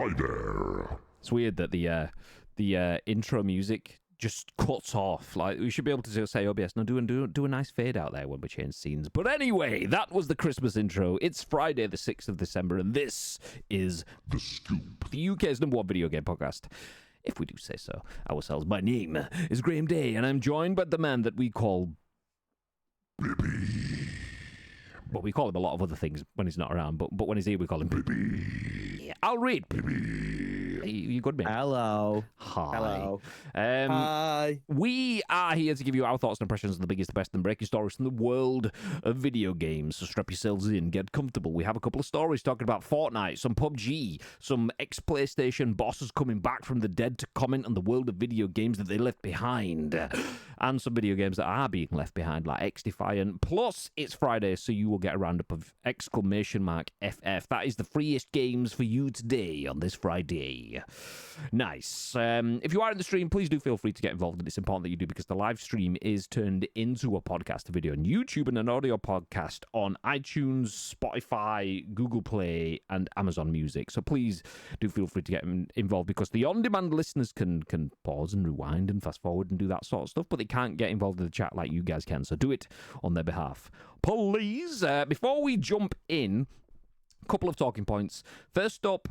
Hi there. It's weird that the intro music just cuts off. Like, we should be able to say OBS, no, do a nice fade out there when we change scenes. But anyway, that was the Christmas intro. It's Friday the 6th of December, and this is The Scoop. the UK's #1 video game podcast, if we do say so ourselves. My name is Graham Day, and I'm joined by the man that we call Bibby. But we call him a lot of other things when he's not around. But when he's here, we call him Bibby. I'll read. Bibby. You good, mate? Hello. Hi. Hello. Hi. We are here to give you our thoughts and impressions of the biggest, the best, and breaking stories from the world of video games. So strap yourselves in, get comfortable. We have a couple of stories talking about Fortnite, some PUBG, some ex-PlayStation bosses coming back from the dead to comment on the world of video games that they left behind, and some video games that are being left behind, like XDefiant. Plus, it's Friday, so you will get a roundup of !FF. That is the freest games for you today on this Friday. Nice. If you are in the stream, please do feel free to get involved, and it's important that you do, because the live stream is turned into a podcast, a video on YouTube, and an audio podcast on iTunes, Spotify, Google Play, and Amazon Music. So please do feel free to get involved, because the on-demand listeners can pause and rewind and fast forward and do that sort of stuff, but they can't get involved in the chat like you guys can. So do it on their behalf, please. Before we jump in, a couple of talking points. First up,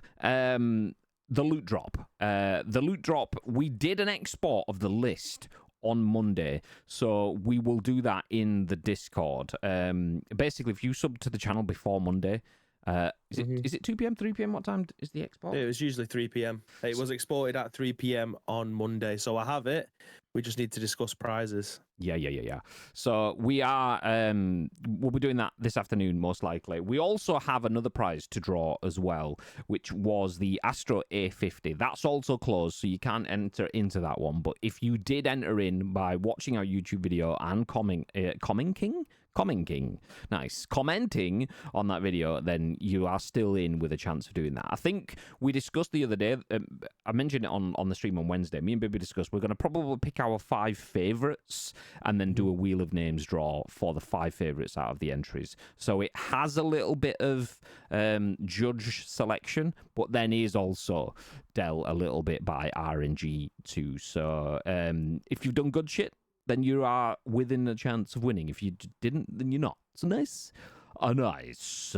the loot drop. The loot drop, we did an export of the list on Monday, so we will do that in the Discord. Basically, if you sub to the channel before Monday, is it 2 p.m., 3 p.m.? What time is the export? It was usually 3 p.m. It was exported at 3 p.m. on Monday, so I have it. We just need to discuss prizes. Yeah. So we are, we'll be doing that this afternoon, most likely. We also have another prize to draw as well, which was the Astro A50. That's also closed, so you can't enter into that one. But if you did enter in by watching our YouTube video and commenting on that video, then you are still in with a chance of doing that. I think we discussed the other day, I mentioned it on the stream on Wednesday, me and Bibby discussed we're going to probably pick our 5 favourites and then do a Wheel of Names draw for the 5 favourites out of the entries. So it has a little bit of judge selection, but then is also dealt a little bit by RNG too. So if you've done good shit, then you are within a chance of winning. If you didn't, then you're not. So nice. Nice.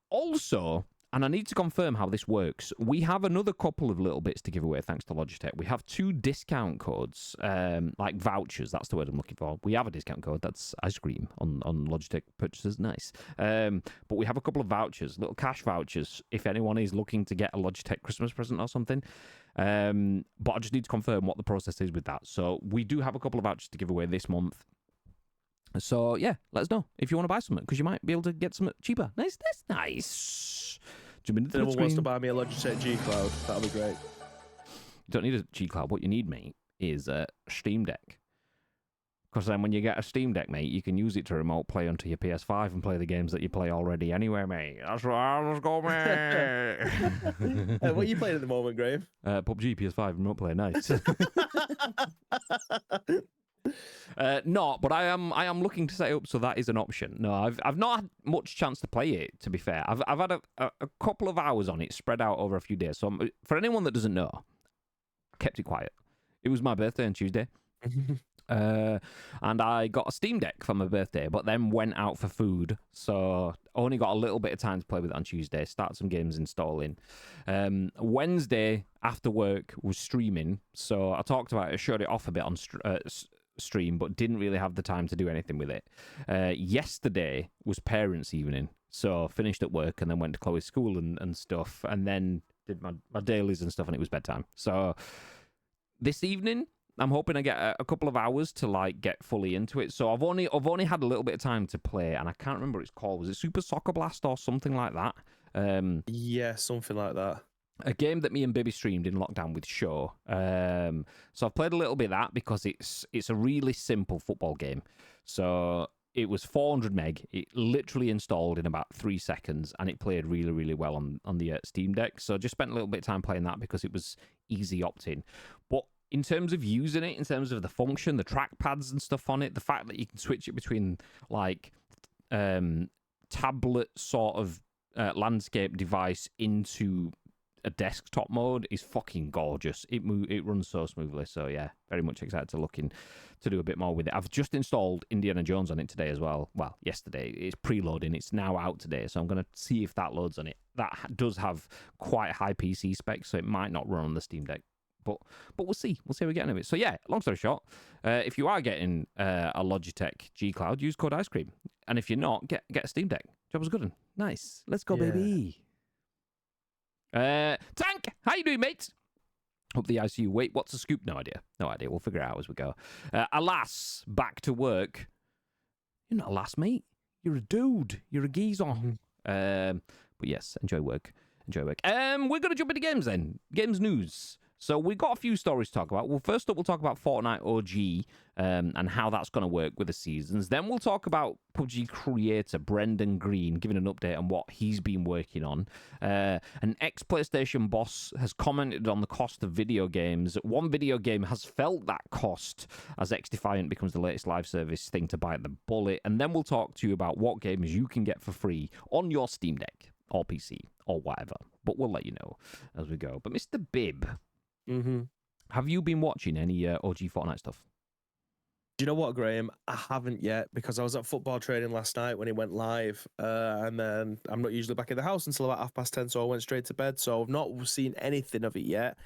Also, and I need to confirm how this works, we have another couple of little bits to give away thanks to Logitech. We have 2 discount codes, like vouchers. That's the word I'm looking for. We have a discount code. That's ice cream on Logitech purchases. Nice. But we have a couple of vouchers, little cash vouchers, if anyone is looking to get a Logitech Christmas present or something. But I just need to confirm what the process is with that. So we do have a couple of vouchers to give away this month. So yeah, let us know if you want to buy something, because you might be able to get something cheaper. Nice. Jump into the Anyone screen. wants to buy me a Logitech G Cloud, that'll be great. You don't need a G Cloud. What you need, mate, is a Steam Deck. Because then when you get a Steam Deck, mate, you can use it to remote play onto your PS5 and play the games that you play already anyway, mate. That's right. Let's go, mate. What are you playing at the moment, Graham? PUBG, PS5, remote play. Nice. No, but I am looking to set it up so that is an option. No, I've not had much chance to play it, to be fair. I've had a couple of hours on it spread out over a few days. So for anyone that doesn't know, I kept it quiet. It was my birthday on Tuesday. And I got a Steam Deck for my birthday, but then went out for food, so only got a little bit of time to play with it on Tuesday. Start some games installing. Wednesday after work was streaming, so I talked about it, showed it off a bit on stream, but didn't really have the time to do anything with it. Yesterday was parents' evening, so finished at work and then went to Chloe's school and stuff, and then did my dailies and stuff, and it was bedtime. So this evening, I'm hoping I get a couple of hours to like get fully into it. So I've only had a little bit of time to play, and I can't remember what it's called. Was it Super Soccer Blast or something like that? Yeah, something like that. A game that me and Bibby streamed in lockdown with Show. So I've played a little bit of that because it's a really simple football game. So it was 400 meg. It literally installed in about 3 seconds, and it played really, really well on the Steam Deck. So I just spent a little bit of time playing that because it was easy opt-in. But in terms of using it, in terms of the function, the trackpads and stuff on it, the fact that you can switch it between like tablet sort of landscape device into a desktop mode is fucking gorgeous. It runs so smoothly. So yeah, very much excited to do a bit more with it. I've just installed Indiana Jones on it today as well. Well, yesterday. It's preloading. It's now out today, so I'm gonna see if that loads on it. That does have quite high PC specs, so it might not run on the Steam Deck. But we'll see. We'll see how we're getting of it. So yeah, long story short, if you are getting a Logitech G Cloud, use code Ice Cream, and if you're not, get a Steam Deck. Job was good. One. Nice. Let's go, baby. Tank, how you doing, mate? Hope the ICU. Wait, what's the scoop? No idea. We'll figure it out as we go. Alas, back to work. You're not alas, mate. You're a dude. You're a geezer. But yes, enjoy work. We're going to jump into games then. Games news. So we've got a few stories to talk about. Well, first up, we'll talk about Fortnite OG and how that's going to work with the seasons. Then we'll talk about PUBG creator Brendan Green giving an update on what he's been working on. An ex-PlayStation boss has commented on the cost of video games. One video game has felt that cost as XDefiant becomes the latest live service thing to bite the bullet. And then we'll talk to you about what games you can get for free on your Steam Deck or PC or whatever. But we'll let you know as we go. But Mr. Bibb... have you been watching any OG Fortnite stuff? Do you know what, Graham? I haven't yet because I was at football training last night when it went live, and then I'm not usually back in the house until about 10:30, so I went straight to bed. So I've not seen anything of it yet.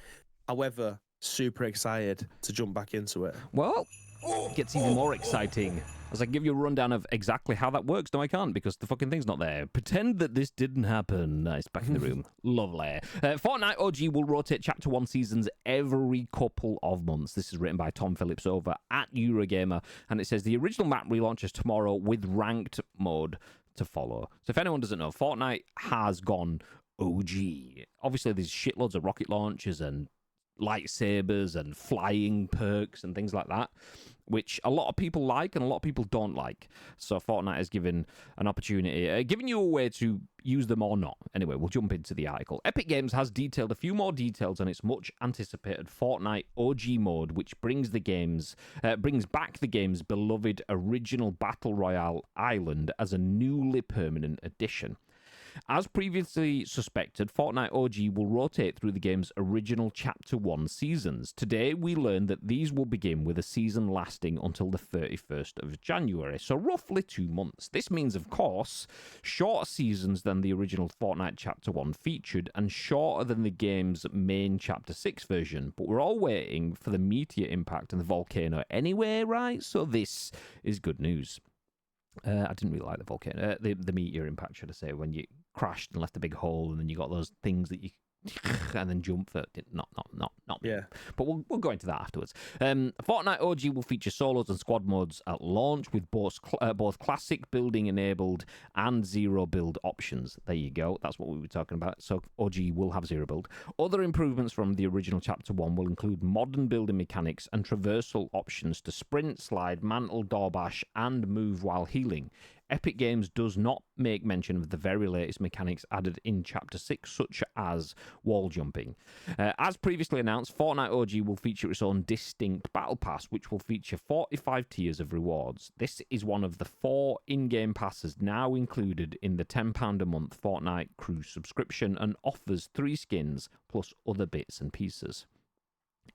However, super excited to jump back into it. Well, it gets even more exciting as I give you a rundown of exactly how that works. No, I can't because the fucking thing's not there. Pretend that this didn't happen. Nice, back in the room. Lovely. Fortnite OG will rotate Chapter 1 seasons every couple of months. This is written by Tom Phillips over at Eurogamer, and it says the original map relaunches tomorrow with ranked mode to follow. So if anyone doesn't know, Fortnite has gone OG. Obviously, there's shitloads of rocket launchers and lightsabers and flying perks and things like that, which a lot of people like and a lot of people don't like. So Fortnite has given an opportunity, giving you a way to use them or not. Anyway, we'll jump into the article. Epic Games has detailed a few more details on its much anticipated Fortnite OG mode, which brings back the game's beloved original Battle Royale island as a newly permanent addition. As previously suspected, Fortnite OG will rotate through the game's original Chapter 1 seasons. Today, we learned that these will begin with a season lasting until the 31st of January, so roughly 2 months. This means, of course, shorter seasons than the original Fortnite Chapter 1 featured, and shorter than the game's main Chapter 6 version, but we're all waiting for the meteor impact and the volcano anyway, right? So this is good news. I didn't really like the volcano, the meteor impact, should I say, when you crashed and left a big hole, and then you got those things that you and then jump for. Not me. Yeah. But we'll go into that afterwards. Fortnite OG will feature solos and squad modes at launch with both classic building enabled and zero build options. There you go. That's what we were talking about. So OG will have zero build. Other improvements from the original Chapter 1 will include modern building mechanics and traversal options to sprint, slide, mantle, door bash, and move while healing. Epic Games does not make mention of the very latest mechanics added in Chapter 6, such as wall jumping. As previously announced, Fortnite OG will feature its own distinct Battle Pass, which will feature 45 tiers of rewards. This is one of the 4 in-game passes now included in the £10 a month Fortnite Crew subscription and offers 3 skins plus other bits and pieces.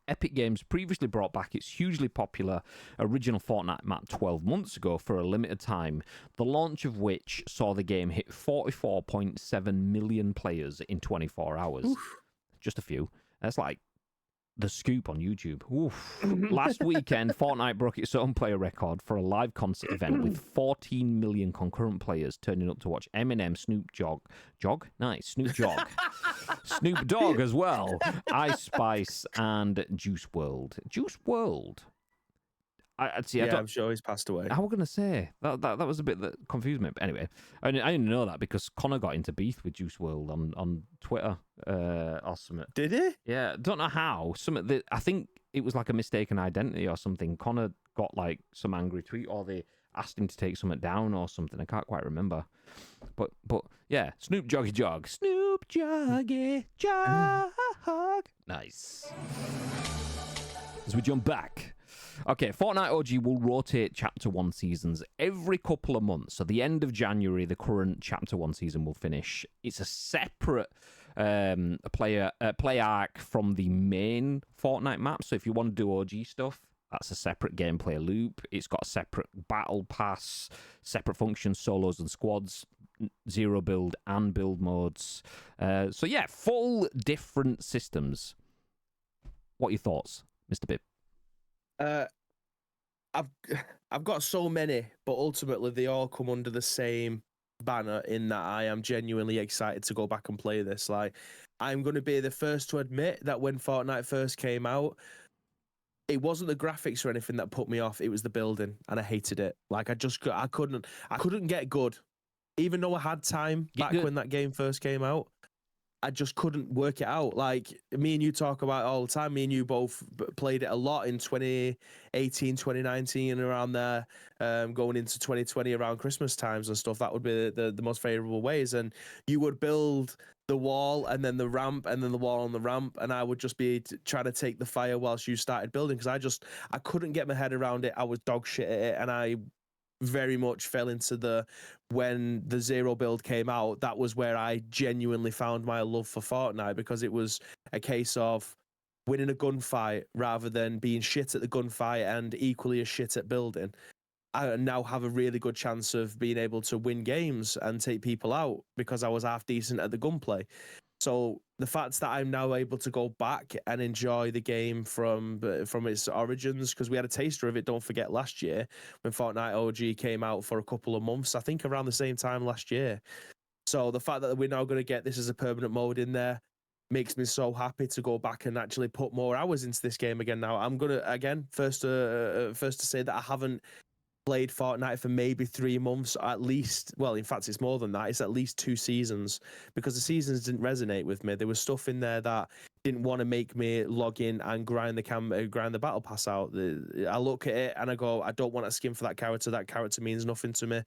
Epic Games previously brought back its hugely popular original Fortnite map 12 months ago for a limited time, the launch of which saw the game hit 44.7 million players in 24 hours. Oof. Just a few. That's like the scoop on YouTube. Oof. Last weekend, Fortnite broke its own player record for a live concert event with 14 million concurrent players turning up to watch Eminem, Snoop Dogg as well, Ice Spice, and Juice WRLD. Juice WRLD. I'm sure he's passed away. I was going to say, that was a bit that confused me. But anyway, I didn't know that because Connor got into beef with Juice WRLD on Twitter or something. Did he? Yeah, don't know how. I think it was like a mistaken identity or something. Connor got like some angry tweet, or they asked him to take something down or something. I can't quite remember. But yeah, Snoop Joggy Jog. Snoop Joggy Jog. Nice. As we jump back. Okay, Fortnite OG will rotate Chapter 1 seasons every couple of months. So the end of January, the current Chapter 1 season will finish. It's a separate play arc from the main Fortnite map. So if you want to do OG stuff, that's a separate gameplay loop. It's got a separate battle pass, separate functions, solos and squads, zero build and build modes. So yeah, full different systems. What are your thoughts, Mr. Bibb? I've got so many, but ultimately they all come under the same banner in that I am genuinely excited to go back and play this. Like, I'm going to be the first to admit that when Fortnite first came out, it wasn't the graphics or anything that put me off. It was the building, and I hated it. Like, I couldn't get good, even though I had time back when that game first came out. I just couldn't work it out. Like, me and you talk about it all the time. Me and you both played it a lot in 2018, 2019, around there, going into 2020 around Christmas times and stuff. That would be the most favorable ways. And you would build the wall and then the ramp and then the wall on the ramp. And I would just be trying to take the fire whilst you started building, because I couldn't get my head around it. I was dog shit at it. And I very much fell into when the zero build came out, that was where I genuinely found my love for Fortnite, because it was a case of winning a gunfight rather than being shit at the gunfight and equally as shit at building. I now have a really good chance of being able to win games and take people out because I was half decent at the gunplay. So the fact that I'm now able to go back and enjoy the game from its origins, because we had a taster of it, don't forget, last year when Fortnite OG came out for a couple of months, I think around the same time last year. So the fact that we're now going to get this as a permanent mode in there makes me so happy to go back and actually put more hours into this game again. Now, I'm going to, again, first to say that I haven't played Fortnite for maybe 3 months at least. Well, in fact, it's more than that. It's at least 2 seasons, because the seasons didn't resonate with me. There was stuff in there that didn't want to make me log in and grind the battle pass out. I look at it and I go, I don't want a skin for that character. That character means nothing to me.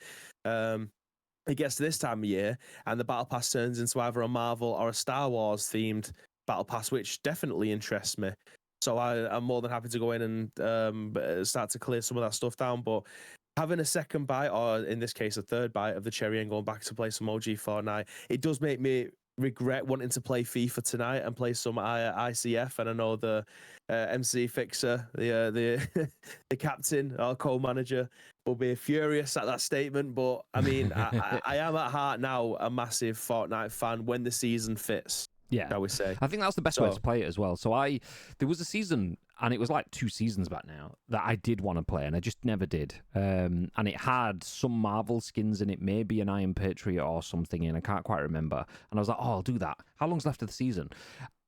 It gets to this time of year and the battle pass turns into either a Marvel or a Star Wars themed battle pass, which definitely interests me. So I'm more than happy to go in and start to clear some of that stuff down. But having a second bite, or in this case, a third bite of the cherry and going back to play some OG Fortnite, it does make me regret wanting to play FIFA tonight and play some ICF. And I know the MC Fixer, the the captain or co-manager, will be furious at that statement. But I mean, I am at heart now a massive Fortnite fan when the season fits. Yeah, shall we say? I think that's the best way to play it as well. So there was a season, and it was like 2 seasons back now, that I did want to play, and I just never did. And it had some Marvel skins in it, maybe an Iron Patriot or something, and I can't quite remember. And I was like, oh, I'll do that. How long's left of the season?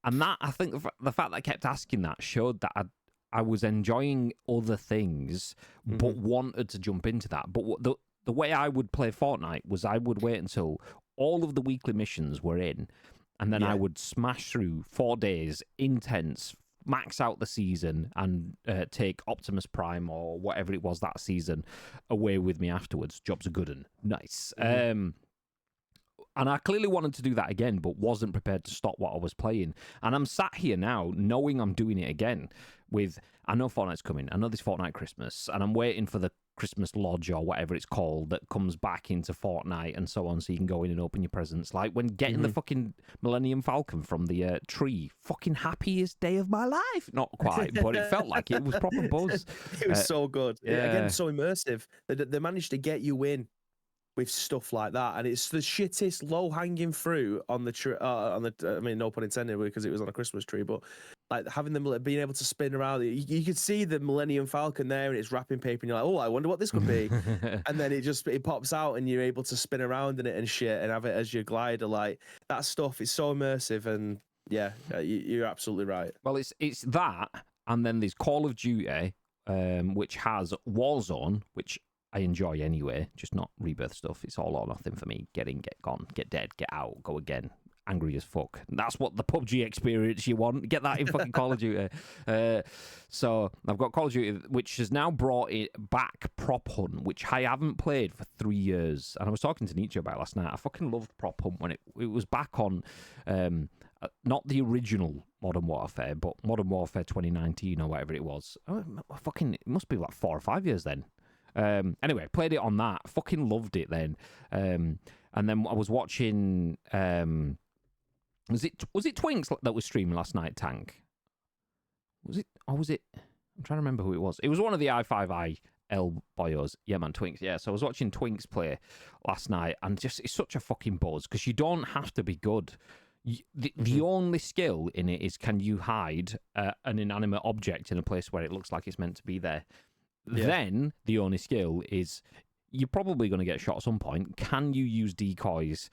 And that, I think, the fact that I kept asking that showed that I was enjoying other things, but wanted to jump into that. But the way I would play Fortnite was I would wait until all of the weekly missions were in, and then I would smash through 4 days, intense, max out the season, and take Optimus Prime or whatever it was that season away with me afterwards. Job's a good one. Nice. And I clearly wanted to do that again, but wasn't prepared to stop what I was playing. And I'm sat here now knowing I'm doing it again with, I know Fortnite's coming. I know this Fortnite Christmas, and I'm waiting for the Christmas Lodge or whatever it's called that comes back into Fortnite and so on, so you can go in and open your presents. Like when getting the fucking Millennium Falcon from the tree, fucking happiest day of my life. Not quite, but it felt like it was proper buzz. It was so good. yeah. Again, so immersive. They managed to get you in with stuff like that, and it's the shittest low-hanging fruit on the tree. I mean, no pun intended, because it was on a Christmas tree, but like having them being able to spin around, you could see the Millennium Falcon there, and it's wrapping paper, and you're like, oh, I wonder what this could be, and then it pops out, and you're able to spin around in it and shit, and have it as your glider. Like, that stuff is so immersive, and yeah, you're absolutely right. Well, it's that, and then there's Call of Duty, which has Warzone, which I enjoy anyway, just not Rebirth stuff. It's all or nothing for me. Get in, get gone, get dead, get out, go again. Angry as fuck. That's what the PUBG experience you want. Get that in fucking Call of Duty. So I've got Call of Duty, which has now brought it back, Prop Hunt, which I haven't played for 3 years. And I was talking to Nietzsche about it last night. I fucking loved Prop Hunt when it was back on not the original Modern Warfare, but Modern Warfare 2019 or whatever it was. It must be like 4 or 5 years then. Anyway, played it on that. Fucking loved it then. And then I was watching. Was it Twinks that was streaming last night? Tank. Was it? Or was it? I'm trying to remember who it was. It was one of the i5IL boyos. Yeah, man, Twinks. Yeah, so I was watching Twinks play last night, and just it's such a fucking buzz because you don't have to be good. The only skill in it is, can you hide an inanimate object in a place where it looks like it's meant to be there? Yeah. Then the only skill is, you're probably going to get shot at some point. Can you use decoys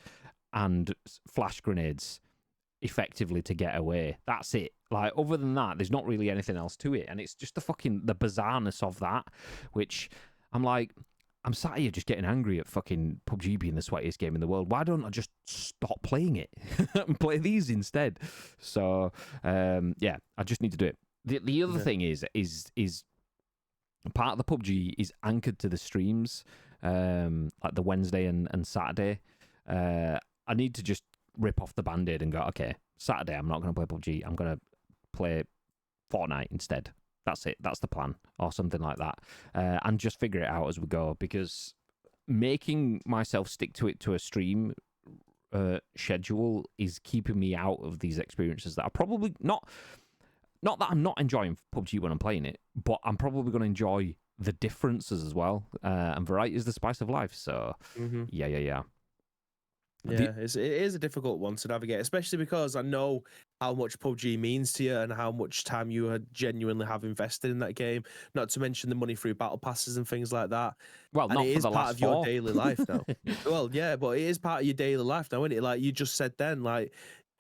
and flash grenades effectively to get away? That's it. Like, other than that, there's not really anything else to it. And it's just the bizarreness of that, which I'm like, I'm sat here just getting angry at fucking PUBG being the sweatiest game in the world. Why don't I just stop playing it and play these instead? So, yeah, I just need to do it. The other thing is part of the PUBG is anchored to the streams, like the Wednesday and Saturday. I need to just rip off the Band-Aid and go, okay, Saturday I'm not going to play PUBG. I'm going to play Fortnite instead. That's it. That's the plan, or something like that. And just figure it out as we go, because making myself stick to it to a stream schedule is keeping me out of these experiences that are probably not that I'm not enjoying PUBG when I'm playing it, but I'm probably going to enjoy the differences as well. And variety is the spice of life. So, yeah. Yeah, it is a difficult one to navigate, especially because I know how much PUBG means to you and how much time you genuinely have invested in that game. Not to mention the money through battle passes and things like that. Well, and not it for is the part last of your 4. daily life now. Well, yeah, but it is part of your daily life now, isn't it? Like you just said then, like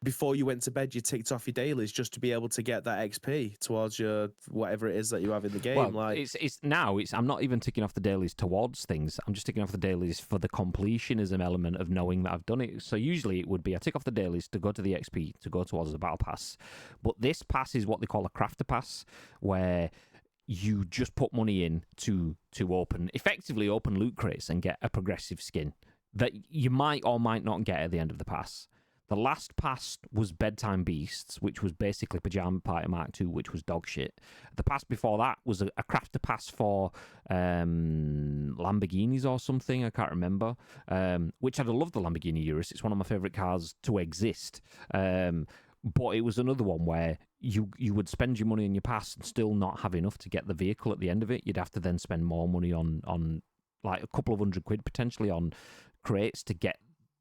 before you went to bed, you ticked off your dailies just to be able to get that XP towards your whatever it is that you have in the game. Well, like it's I'm not even ticking off the dailies towards things. I'm just ticking off the dailies for the completionism element of knowing that I've done it. So usually it would be I tick off the dailies to go to the XP, to go towards the battle pass. But this pass is what they call a crafter pass, where you just put money in to effectively open loot crates and get a progressive skin that you might or might not get at the end of the pass. The last pass was Bedtime Beasts, which was basically Pajama Party Mark II, which was dog shit. The pass before that was a crafter pass for Lamborghinis or something, I can't remember, which I'd love the Lamborghini Urus. It's one of my favourite cars to exist. But it was another one where you would spend your money on your pass and still not have enough to get the vehicle at the end of it. You'd have to then spend more money on like a couple of £100 potentially on crates to get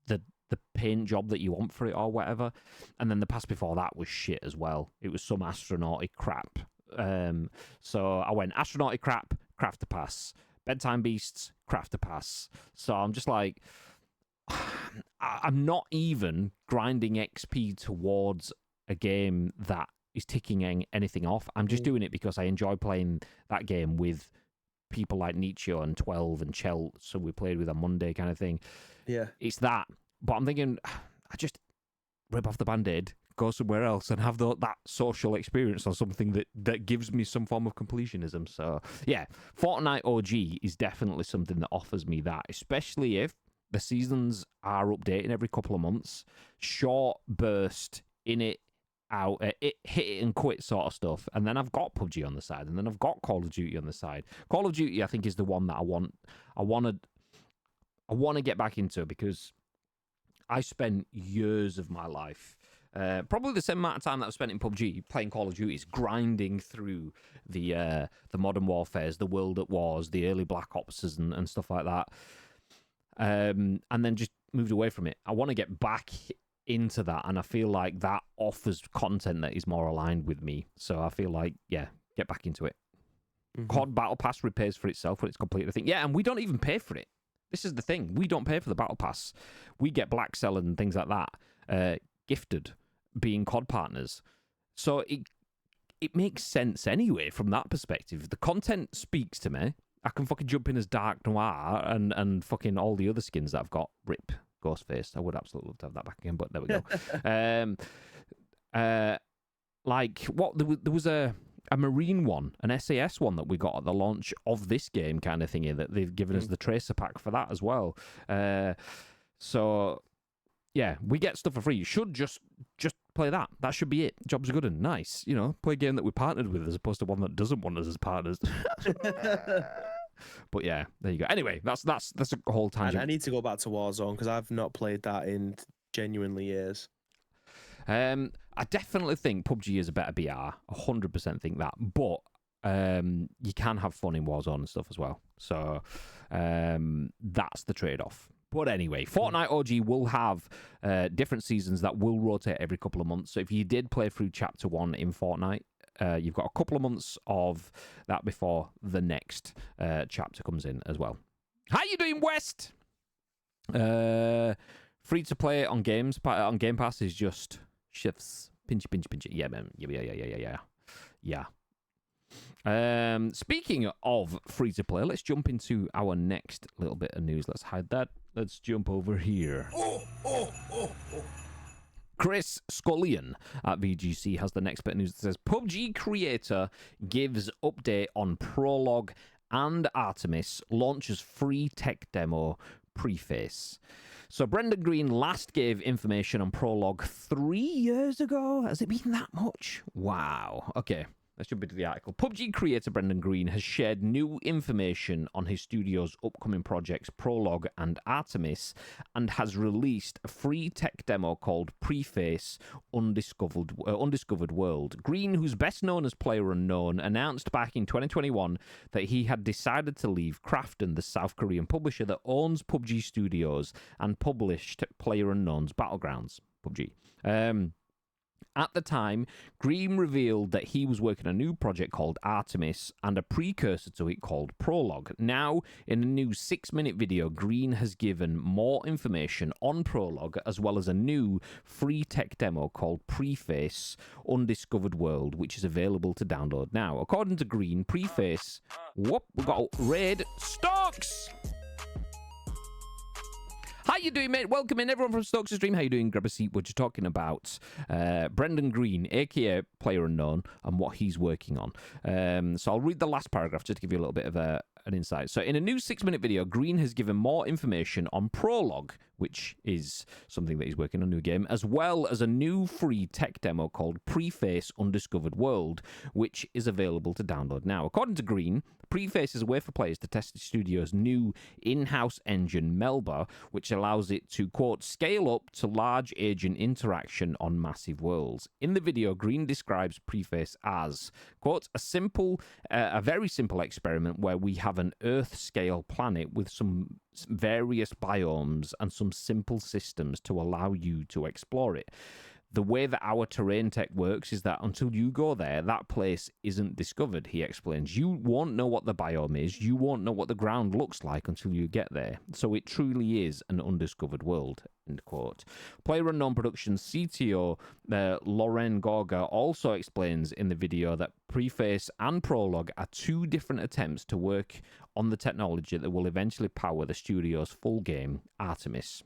the paint job that you want for it or whatever. And then the pass before that was shit as well. It was some astronautic crap. So I went astronautic crap, crafter pass. Bedtime Beasts, crafter pass. So I'm just like, I'm not even grinding XP towards a game that is ticking anything off. I'm just doing it because I enjoy playing that game with people like Nietzsche and 12 and Chelt, so we played with on Monday kind of thing. Yeah. It's that. But I'm thinking, I just rip off the Band-Aid, go somewhere else and have that social experience on something that gives me some form of completionism. So, yeah, Fortnite OG is definitely something that offers me that, especially if the seasons are updating every couple of months. Short burst, in it, out, hit it and quit sort of stuff. And then I've got PUBG on the side, and then I've got Call of Duty on the side. Call of Duty, I think, is the one that I want to get back into, because I spent years of my life, probably the same amount of time that I've spent in PUBG playing Call of Duty, is grinding through the Modern Warfares, the World at Wars, the early Black Opses and stuff like that, and then just moved away from it. I want to get back into that, and I feel like that offers content that is more aligned with me. So I feel like, yeah, get back into it. COD Battle Pass repays for itself when it's completed, I think. Yeah, and we don't even pay for it. This is the thing. We don't pay for the Battle Pass. We get Black Cell and things like that gifted, being COD partners. So it makes sense anyway from that perspective. The content speaks to me. I can fucking jump in as Dark Noir and fucking all the other skins that I've got. Rip Ghostface. I would absolutely love to have that back again, but there we go. Like, what? There was a Marine one, an SAS one that we got at the launch of this game kind of thingy, that they've given us the Tracer pack for that as well. So yeah, we get stuff for free. You should just play that. That should be it. Jobs are good and nice. You know, play a game that we partnered with as opposed to one that doesn't want us as partners. But yeah, there you go. Anyway, that's a whole And tangent. I need to go back to Warzone because I've not played that in genuinely years. I definitely think PUBG is a better BR. 100% think that. But you can have fun in Warzone and stuff as well. So that's the trade-off. But anyway, Fortnite OG will have different seasons that will rotate every couple of months. So if you did play through Chapter 1 in Fortnite, you've got a couple of months of that before the next chapter comes in as well. How you doing, West? Free to play on Game Pass is just shifts. Pinch. Yeah, man. Yeah. Speaking of free to play, let's jump into our next little bit of news. Let's hide that. Let's jump over here. Chris Scullion at VGC has the next bit of news that says PUBG creator gives update on Prologue and Artemis, launches free tech demo Preface. So Brendan Green last gave information on Prologue 3 years ago. Has it been that much? Wow. Okay. Let's jump into the article. PUBG creator Brendan Green has shared new information on his studio's upcoming projects Prologue and Artemis, and has released a free tech demo called Preface Undiscovered World. Green, who's best known as PlayerUnknown, announced back in 2021 that he had decided to leave Krafton, the South Korean publisher that owns PUBG Studios and published PlayerUnknown's Battlegrounds, PUBG. At the time, Green revealed that he was working on a new project called Artemis and a precursor to it called Prologue. Now, in a new 6-minute video, Green has given more information on Prologue as well as a new free tech demo called Preface Undiscovered World, which is available to download now. According to Green, Preface... Whoop, we've got Raid Stokes! How you doing, mate? Welcome in, everyone from Stokes' Stream. How you doing? Grab a seat. We're just talking about Brendan Green, a.k.a. PlayerUnknown, and what he's working on. So I'll read the last paragraph just to give you a little bit of an insight. So in a new 6-minute video, Green has given more information on Prologue, which is something that he's working on, a new game, as well as a new free tech demo called Preface Undiscovered World, which is available to download now. According to Green, Preface is a way for players to test the studio's new in-house engine, Melba, which allows it to, quote, scale up to large agent interaction on massive worlds. In the video, Green describes Preface as, quote, a very simple experiment where we have an Earth-scale planet with some various biomes and some simple systems to allow you to explore it. The way that our terrain tech works is that until you go there, that place isn't discovered, he explains. You won't know what the biome is. You won't know what the ground looks like until you get there. So it truly is an undiscovered world, end quote. PlayerUnknown Productions CTO Lauren Gorga also explains in the video that Preface and Prologue are 2 different attempts to work on the technology that will eventually power the studio's full game, Artemis.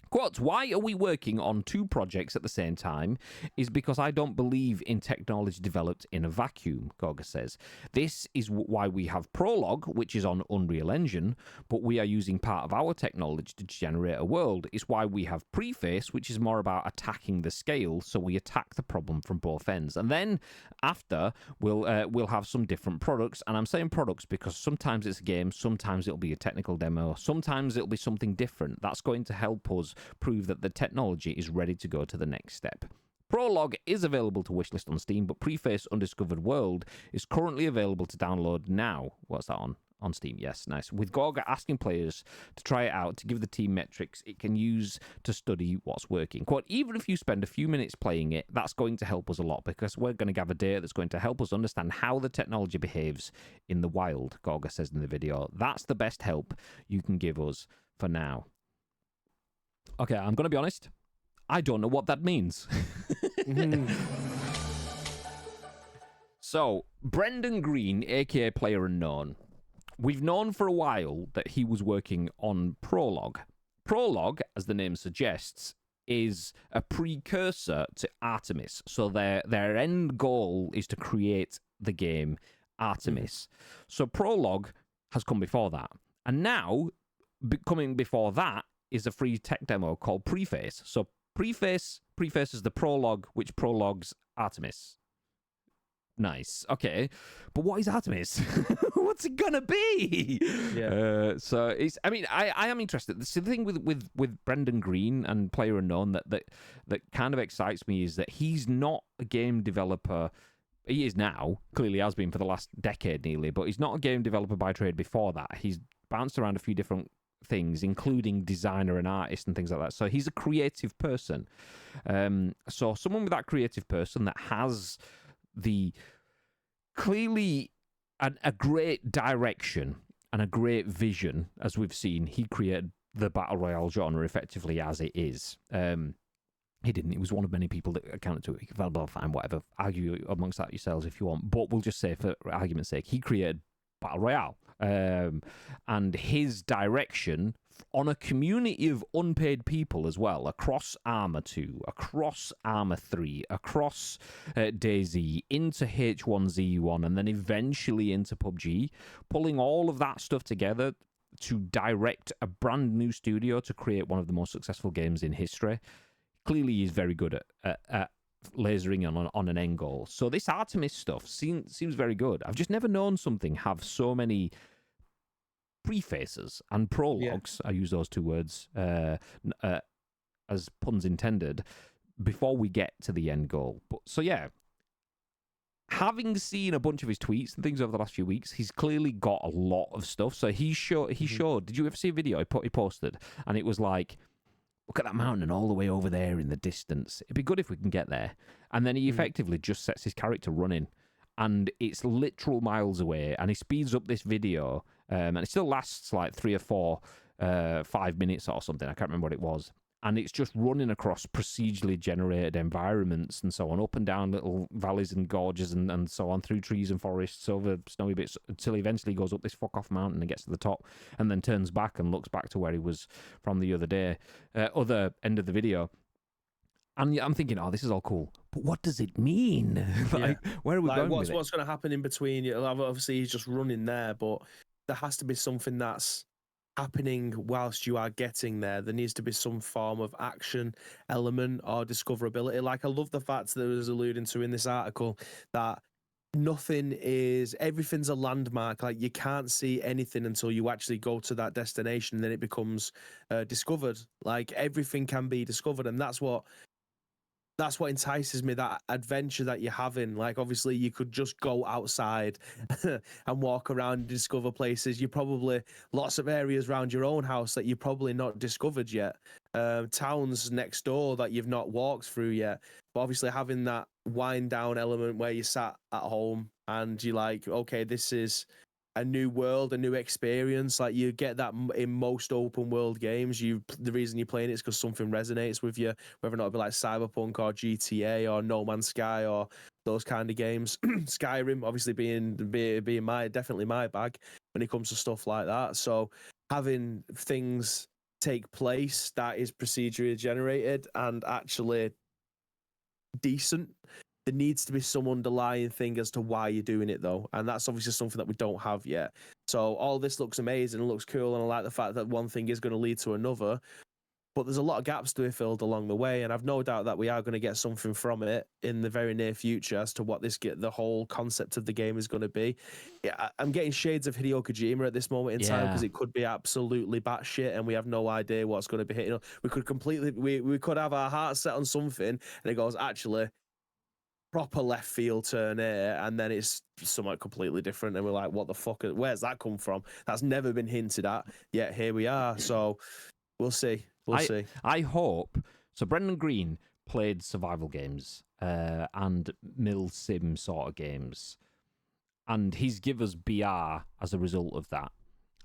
Quote, why are we working on 2 projects at the same time is because I don't believe in technology developed in a vacuum, Gorga says. This is why we have Prologue, which is on Unreal Engine, but we are using part of our technology to generate a world. It's why we have Preface, which is more about attacking the scale, so we attack the problem from both ends. And then after, we'll have some different products, and I'm saying products because sometimes it's a game, sometimes it'll be a technical demo, sometimes it'll be something different. That's going to help us prove that the technology is ready to go to the next step. Prologue is available to wishlist on Steam, but Preface Undiscovered World is currently available to download now. What's that on? On Steam, yes, nice. With Gorga asking players to try it out to give the team metrics it can use to study what's working. Quote, even if you spend a few minutes playing it, that's going to help us a lot because we're going to gather data that's going to help us understand how the technology behaves in the wild, Gorga says in the video. That's the best help you can give us for now. Okay, I'm going to be honest. I don't know what that means. So, Brendan Green, a.k.a. PlayerUnknown, we've known for a while that he was working on Prologue. Prologue, as the name suggests, is a precursor to Artemis. So their end goal is to create the game Artemis. So Prologue has come before that. And now, coming before that, is a free tech demo called Preface. So Preface is the prologue, which prologues Artemis. Nice. Okay. But what is Artemis? What's it gonna be? Yeah. So it's. I mean, I am interested. The thing with Brendan Green and PlayerUnknown that kind of excites me is that he's not a game developer. He is now, clearly has been for the last decade nearly, but he's not a game developer by trade before that. He's bounced around a few different things, including designer and artist and things like that. So he's a creative person. So someone with that creative person that has the clearly a great direction and a great vision, as we've seen, he created the battle royale genre effectively as it is. He didn't. He was one of many people that accounted to it. Well, fine, whatever. Argue amongst that yourselves if you want. But we'll just say, for argument's sake, he created battle royale, and his direction on a community of unpaid people as well, across Arma 2, across Arma 3, across DayZ, into H1Z1, and then eventually into PUBG, pulling all of that stuff together to direct a brand new studio to create one of the most successful games in history. Clearly, he's very good at lasering on an end goal. So this Artemis stuff seems very good. I've just never known something have so many prefaces and prologues. I use those two words as puns intended before we get to the end goal. But so yeah, having seen a bunch of his tweets and things over the last few weeks, he's clearly got a lot of stuff. So he showed. Did you ever see a video he posted? And it was like, look at that mountain all the way over there in the distance. It'd be good if we can get there. And then he effectively just sets his character running. And it's literal miles away. And he speeds up this video. And it still lasts like 3 or 4, 5 minutes or something. I can't remember what it was. And it's just running across procedurally generated environments and so on, up and down little valleys and gorges and so on, through trees and forests, over snowy bits, until he eventually goes up this fuck-off mountain and gets to the top, and then turns back and looks back to where he was from the other end of the video. And I'm thinking, oh, this is all cool, but what does it mean? Where are we going with it? What's going to happen in between? Obviously, he's just running there, but there has to be something that's happening whilst you are getting there. There needs to be some form of action element or discoverability. Like, I love the fact that it was alluding to in this article that everything's a landmark. Like, you can't see anything until you actually go to that destination, and then it becomes discovered. Like, everything can be discovered, and that's what entices me, that adventure that you're having. Like, obviously you could just go outside and walk around and discover places. You probably lots of areas around your own house that you've probably not discovered yet, towns next door that you've not walked through yet. But obviously having that wind down element where you sat at home and you're like, okay, this is a new world, a new experience. Like, you get that in most open world games. The reason you're playing it is because something resonates with you, whether or not it be like Cyberpunk or GTA or No Man's Sky or those kind of games. Skyrim, obviously being definitely my bag when it comes to stuff like that. So having things take place that is procedurally generated and actually decent, there needs to be some underlying thing as to why you're doing it, though. And that's obviously something that we don't have yet. So all this looks amazing and looks cool, and I like the fact that one thing is going to lead to another. But there's a lot of gaps to be filled along the way, and I've no doubt that we are going to get something from it in the very near future as to what the whole concept of the game is going to be. Yeah, I'm getting shades of Hideo Kojima at this moment in time, because it could be absolutely batshit, and we have no idea what's going to be hitting. We could have our hearts set on something, and it goes, actually, proper left field turn here, and then it's somewhat completely different, and we're like, what the fuck, where's that come from? That's never been hinted at, yet here we are. So we'll see. I hope so. Brendan Green played survival games and mill sim sort of games, and he's given us BR as a result of that.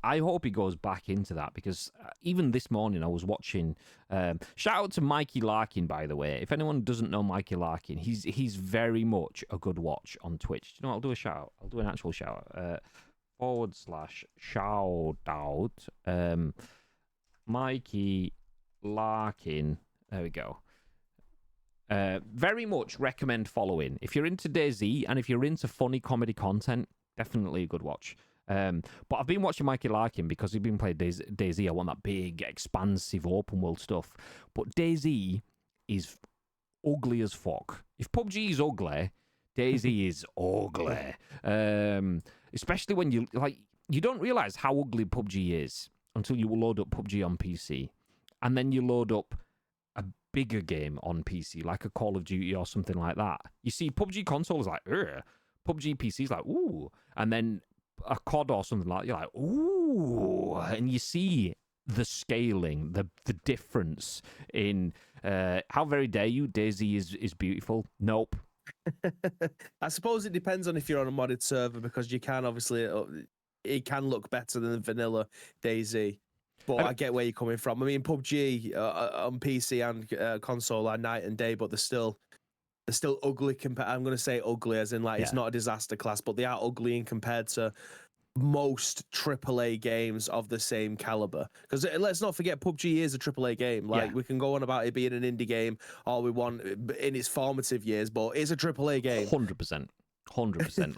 I hope he goes back into that, because even this morning I was watching. Shout out to Mikey Larkin, by the way. If anyone doesn't know Mikey Larkin, he's very much a good watch on Twitch. Do you know what? I'll do a shout out. I'll do an actual shout out. /shout out. Mikey Larkin. There we go. Very much recommend following. If you're into DayZ and if you're into funny comedy content, definitely a good watch. But I've been watching Mikey Larkin because he's been playing DayZ. I want that big, expansive, open world stuff. But DayZ is ugly as fuck. If PUBG is ugly, DayZ is ugly. Especially when you don't realize how ugly PUBG is until you load up PUBG on PC, and then you load up a bigger game on PC, like a Call of Duty or something like that. You see, PUBG console is like, ugh. PUBG PC is like, ooh, and then a COD or something like that, you're like, ooh, and you see the scaling, the difference in how very dare you, DayZ is beautiful. Nope. I suppose it depends on if you're on a modded server, because you can obviously it can look better than vanilla DayZ. But I get where you're coming from. I mean, PUBG on PC and console are night and day, but they're still ugly. I'm going to say ugly as in it's not a disaster class, but they are ugly in compared to most AAA games of the same caliber. Because let's not forget, PUBG is a AAA game. We can go on about it being an indie game all we want in its formative years, but it's a AAA game. 100%.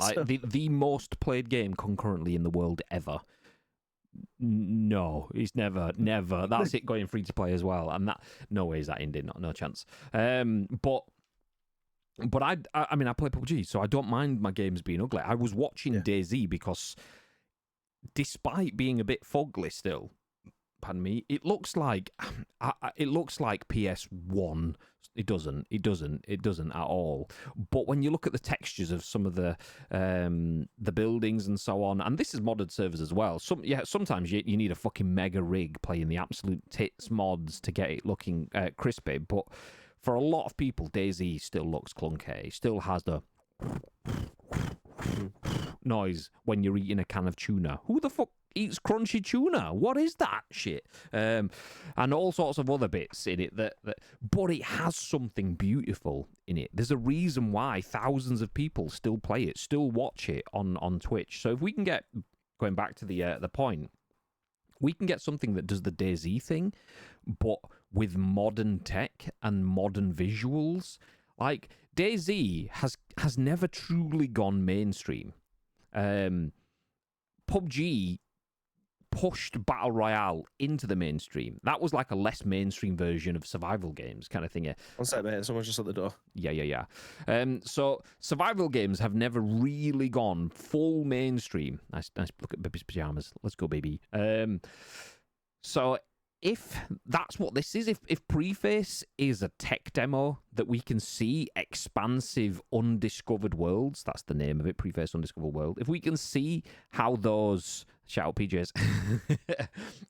Like the most played game concurrently in the world ever. No, it's never. That's it going free to play as well, and that no way is that indie. No chance. But I mean, I play PUBG, so I don't mind my games being ugly. I was watching DayZ because, despite being a bit fugly still, pardon me, it looks like PS1. It doesn't at all. But when you look at the textures of some of the buildings and so on, and this is modded servers as well. Sometimes you need a fucking mega rig playing the absolute tits mods to get it looking crispy, but for a lot of people, DayZ still looks clunky. It still has the noise when you're eating a can of tuna. Who the fuck eats crunchy tuna? What is that shit? And all sorts of other bits in it but it has something beautiful in it. There's a reason why thousands of people still play it, still watch it on Twitch. So if we can get, going back to the point, we can get something that does the DayZ thing, but with modern tech and modern visuals. Like, DayZ has never truly gone mainstream. PUBG pushed Battle Royale into the mainstream. That was like a less mainstream version of survival games kind of thing. Yeah. One sec, mate. Someone's just at the door. Yeah. So survival games have never really gone full mainstream. Nice look at baby's pajamas. Let's go, baby. So if that's what this is, if Preface is a tech demo that we can see expansive undiscovered worlds, that's the name of it, Preface Undiscovered World. If we can see how those, shout out PJs,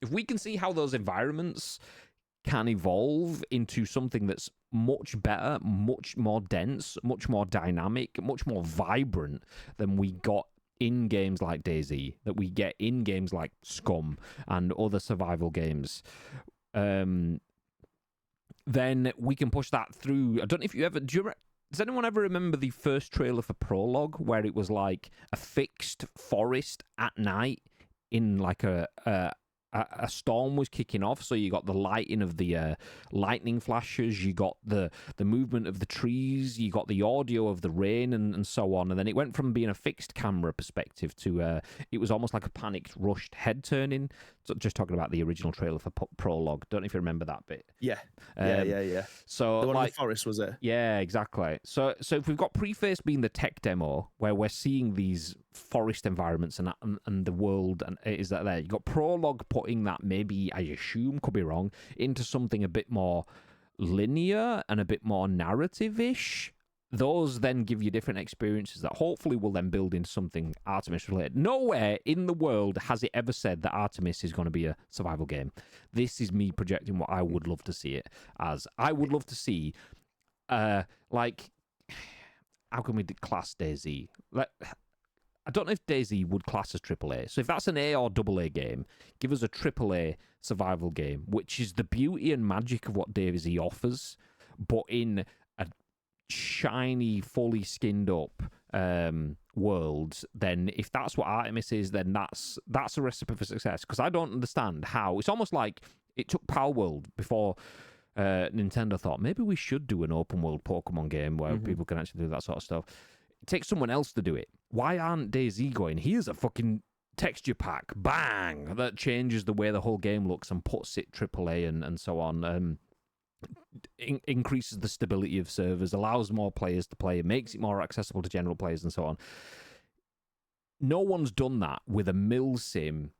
if we can see how those environments can evolve into something that's much better, much more dense, much more dynamic, much more vibrant than we got in games like DayZ, that we get in games like Scum and other survival games, then we can push that through. I don't know if does anyone ever remember the first trailer for Prologue, where it was like a fixed forest at night in like a storm was kicking off, so you got the lighting of the lightning flashes, you got the movement of the trees, you got the audio of the rain and so on, and then it went from being a fixed camera perspective to it was almost like a panicked, rushed head turning. So just talking about the original trailer for Prologue. Don't know if you remember that bit. Yeah. So the one in the forest, was it? Yeah, exactly. So if we've got Preface being the tech demo, where we're seeing these forest environments and the world, and is that there? You got Prologue putting that, maybe I assume, could be wrong, into something a bit more linear and a bit more narrative-ish. Those then give you different experiences that hopefully will then build into something Artemis related. Nowhere in the world has it ever said that Artemis is going to be a survival game. This is me projecting what I would love to see it as. I would love to see, like, how can we class DayZ? Like, I don't know if DayZ would class as AAA. So if that's an A or AA game, give us a AAA survival game, which is the beauty and magic of what DayZ offers, but in a shiny, fully skinned up world. Then if that's what Artemis is, then that's a recipe for success. Because I don't understand how. It's almost like it took Power World before Nintendo thought maybe we should do an open world Pokemon game where people can actually do that sort of stuff. It takes someone else to do it. Why aren't DayZ going, here's a fucking texture pack, bang, that changes the way the whole game looks and puts it AAA and so on. Increases the stability of servers, allows more players to play, makes it more accessible to general players and so on. No one's done that with a milsim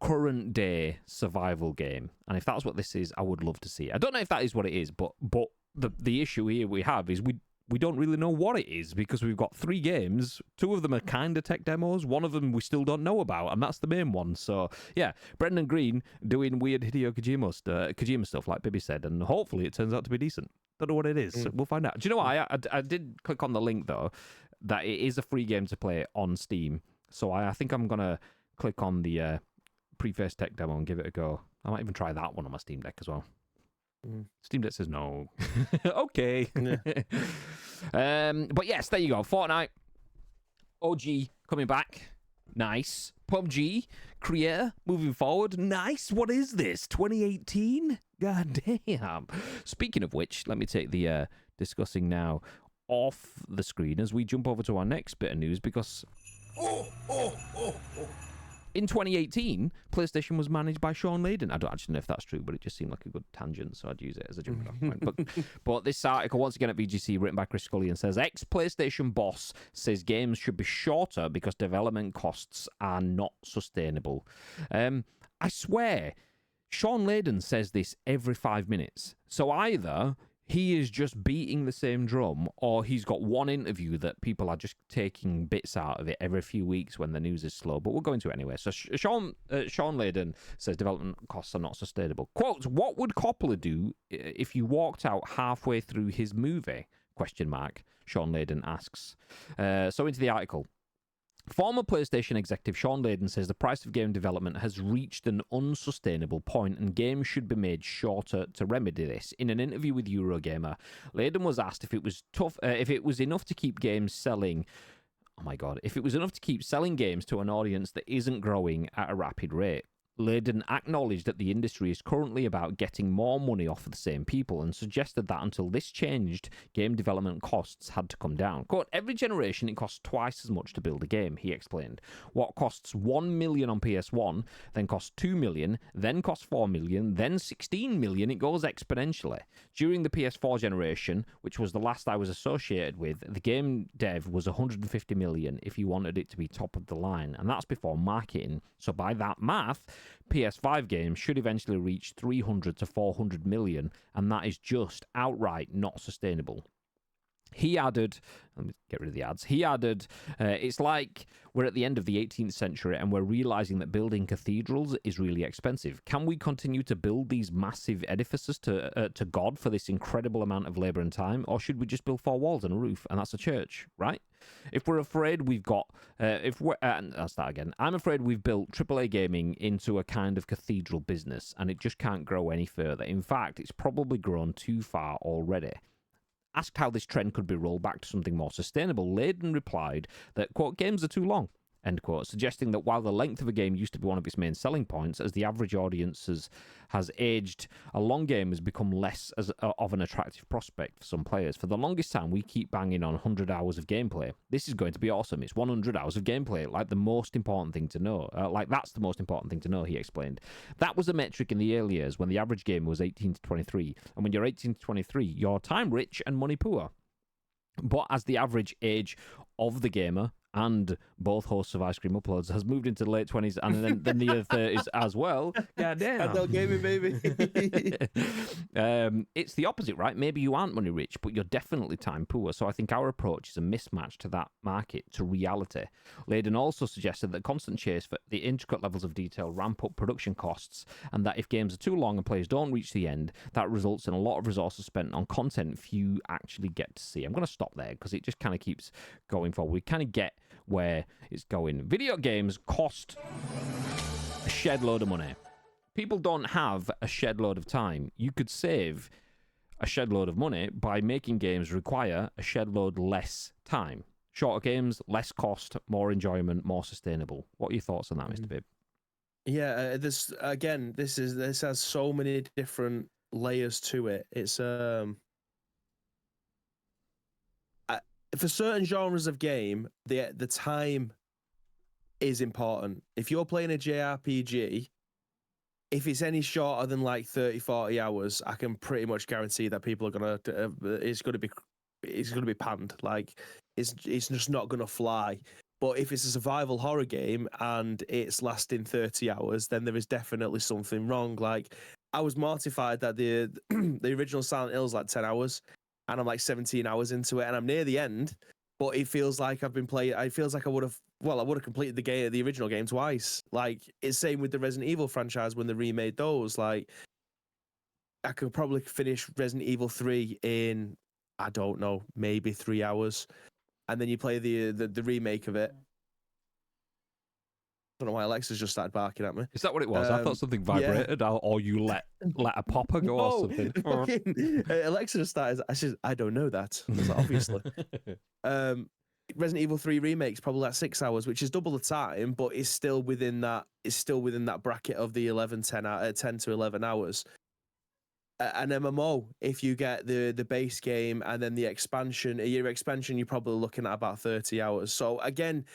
current day survival game, and if that's what this is, I would love to see it. I don't know if that is what it is, but the issue here we have is we don't really know what it is, because we've got 3 games. 2 of them are kind of tech demos. 1 of them we still don't know about, and that's the main one. So, yeah, Brendan Green doing weird Hideo Kojima stuff, like Bibby said, and hopefully it turns out to be decent. Don't know what it is. We'll find out. Do you know what? I did click on the link, though, that it is a free game to play on Steam. So I think I'm going to click on the Preface tech demo and give it a go. I might even try that one on my Steam Deck as well. Steam Deck says no. Okay. Yeah. But yes, there you go. Fortnite OG coming back. Nice. PUBG creator moving forward. Nice. What is this? 2018? God damn. Speaking of which, let me take the discussing now off the screen as we jump over to our next bit of news, because in 2018, PlayStation was managed by Sean Layden. I don't actually know if that's true, but it just seemed like a good tangent, so I'd use it as a jumping off point. But this article, once again at VGC, written by Chris Scullion, says ex-PlayStation boss says games should be shorter because development costs are not sustainable. I swear, Sean Layden says this every 5 minutes. So either he is just beating the same drum, or he's got one interview that people are just taking bits out of it every few weeks when the news is slow. But we'll go into it anyway. So Sean Layden says development costs are not sustainable. Quote, what would Coppola do if you walked out halfway through his movie? Question mark. Sean Layden asks. So into the article. Former PlayStation executive Sean Layden says the price of game development has reached an unsustainable point and games should be made shorter to remedy this. In an interview with Eurogamer, Layden was asked if it was enough to keep games selling. Oh my god! If it was enough to keep selling games to an audience that isn't growing at a rapid rate. Layden acknowledged that the industry is currently about getting more money off of the same people and suggested that until this changed, game development costs had to come down. Quote, every generation it costs twice as much to build a game, he explained. What costs 1 million on PS1, then costs 2 million, then costs 4 million, then 16 million, it goes exponentially. During the PS4 generation, which was the last I was associated with, the game dev was 150 million if you wanted it to be top of the line, and that's before marketing. So by that math, PS5 games should eventually reach 300 to 400 million, and that is just outright not sustainable. He added, let me get rid of the ads. He added, it's like we're at the end of the 18th century and we're realizing that building cathedrals is really expensive. Can we continue to build these massive edifices to God for this incredible amount of labor and time, or should we just build 4 walls and a roof, and that's a church, right? If we're afraid we've got, I'll start again. I'm afraid we've built AAA gaming into a kind of cathedral business, and it just can't grow any further. In fact, it's probably grown too far already. Asked how this trend could be rolled back to something more sustainable, Layden replied that, quote, games are too long, end quote, suggesting that while the length of a game used to be one of its main selling points, as the average audience has aged, a long game has become less of an attractive prospect for some players. For the longest time, we keep banging on 100 hours of gameplay. This is going to be awesome. It's 100 hours of gameplay, like the most important thing to know. That's the most important thing to know, he explained. That was a metric in the early years when the average game was 18 to 23. And when you're 18 to 23, you're time rich and money poor. But as the average age of the gamer, and both hosts of Ice Cream Uploads, has moved into the late 20s and then the early 30s as well. God damn. Adult gaming, baby. It's the opposite, right? Maybe you aren't money rich, but you're definitely time poor. So I think our approach is a mismatch to that market, to reality. Layden also suggested that constant chase for the intricate levels of detail ramp up production costs, and that if games are too long and players don't reach the end, that results in a lot of resources spent on content few actually get to see. I'm going to stop there because it just kind of keeps going forward. We kind of get where it's going. Video games cost a shed load of money. People don't have a shed load of time. You could save a shed load of money by making games require a shed load less time. Shorter games, less cost, more enjoyment, more sustainable. What are your thoughts on that, Mr. Bibb? Yeah, this has so many different layers to it. It's for certain genres of game, the time is important. If you're playing a JRPG, if it's any shorter than like 30, 40 hours, I can pretty much guarantee that people are gonna it's gonna be panned. Like it's just not gonna fly. But if it's a survival horror game and it's lasting 30 hours, then there is definitely something wrong. Like I was mortified that the the original Silent Hill is like 10 hours, and I'm like 17 hours into it, and I'm near the end. But it feels like I've been playing. It feels like I would have completed the original game twice. Like it's same with the Resident Evil franchise when they remade those. Like I could probably finish Resident Evil 3 in, I don't know, maybe 3 hours, and then you play the remake of it. I don't know why Alexa's just started barking at me. Is that what it was? I thought something yeah. vibrated, or you let a popper go or something. Fucking, Alexa just started. I don't know that. I was like, obviously. Resident Evil 3 remake's probably like 6 hours, which is double the time, but it's still within that. It's still within that bracket of the 10 to 11 hours. An MMO, if you get the base game and then the expansion, a year expansion, you're probably looking at about 30 hours. So again,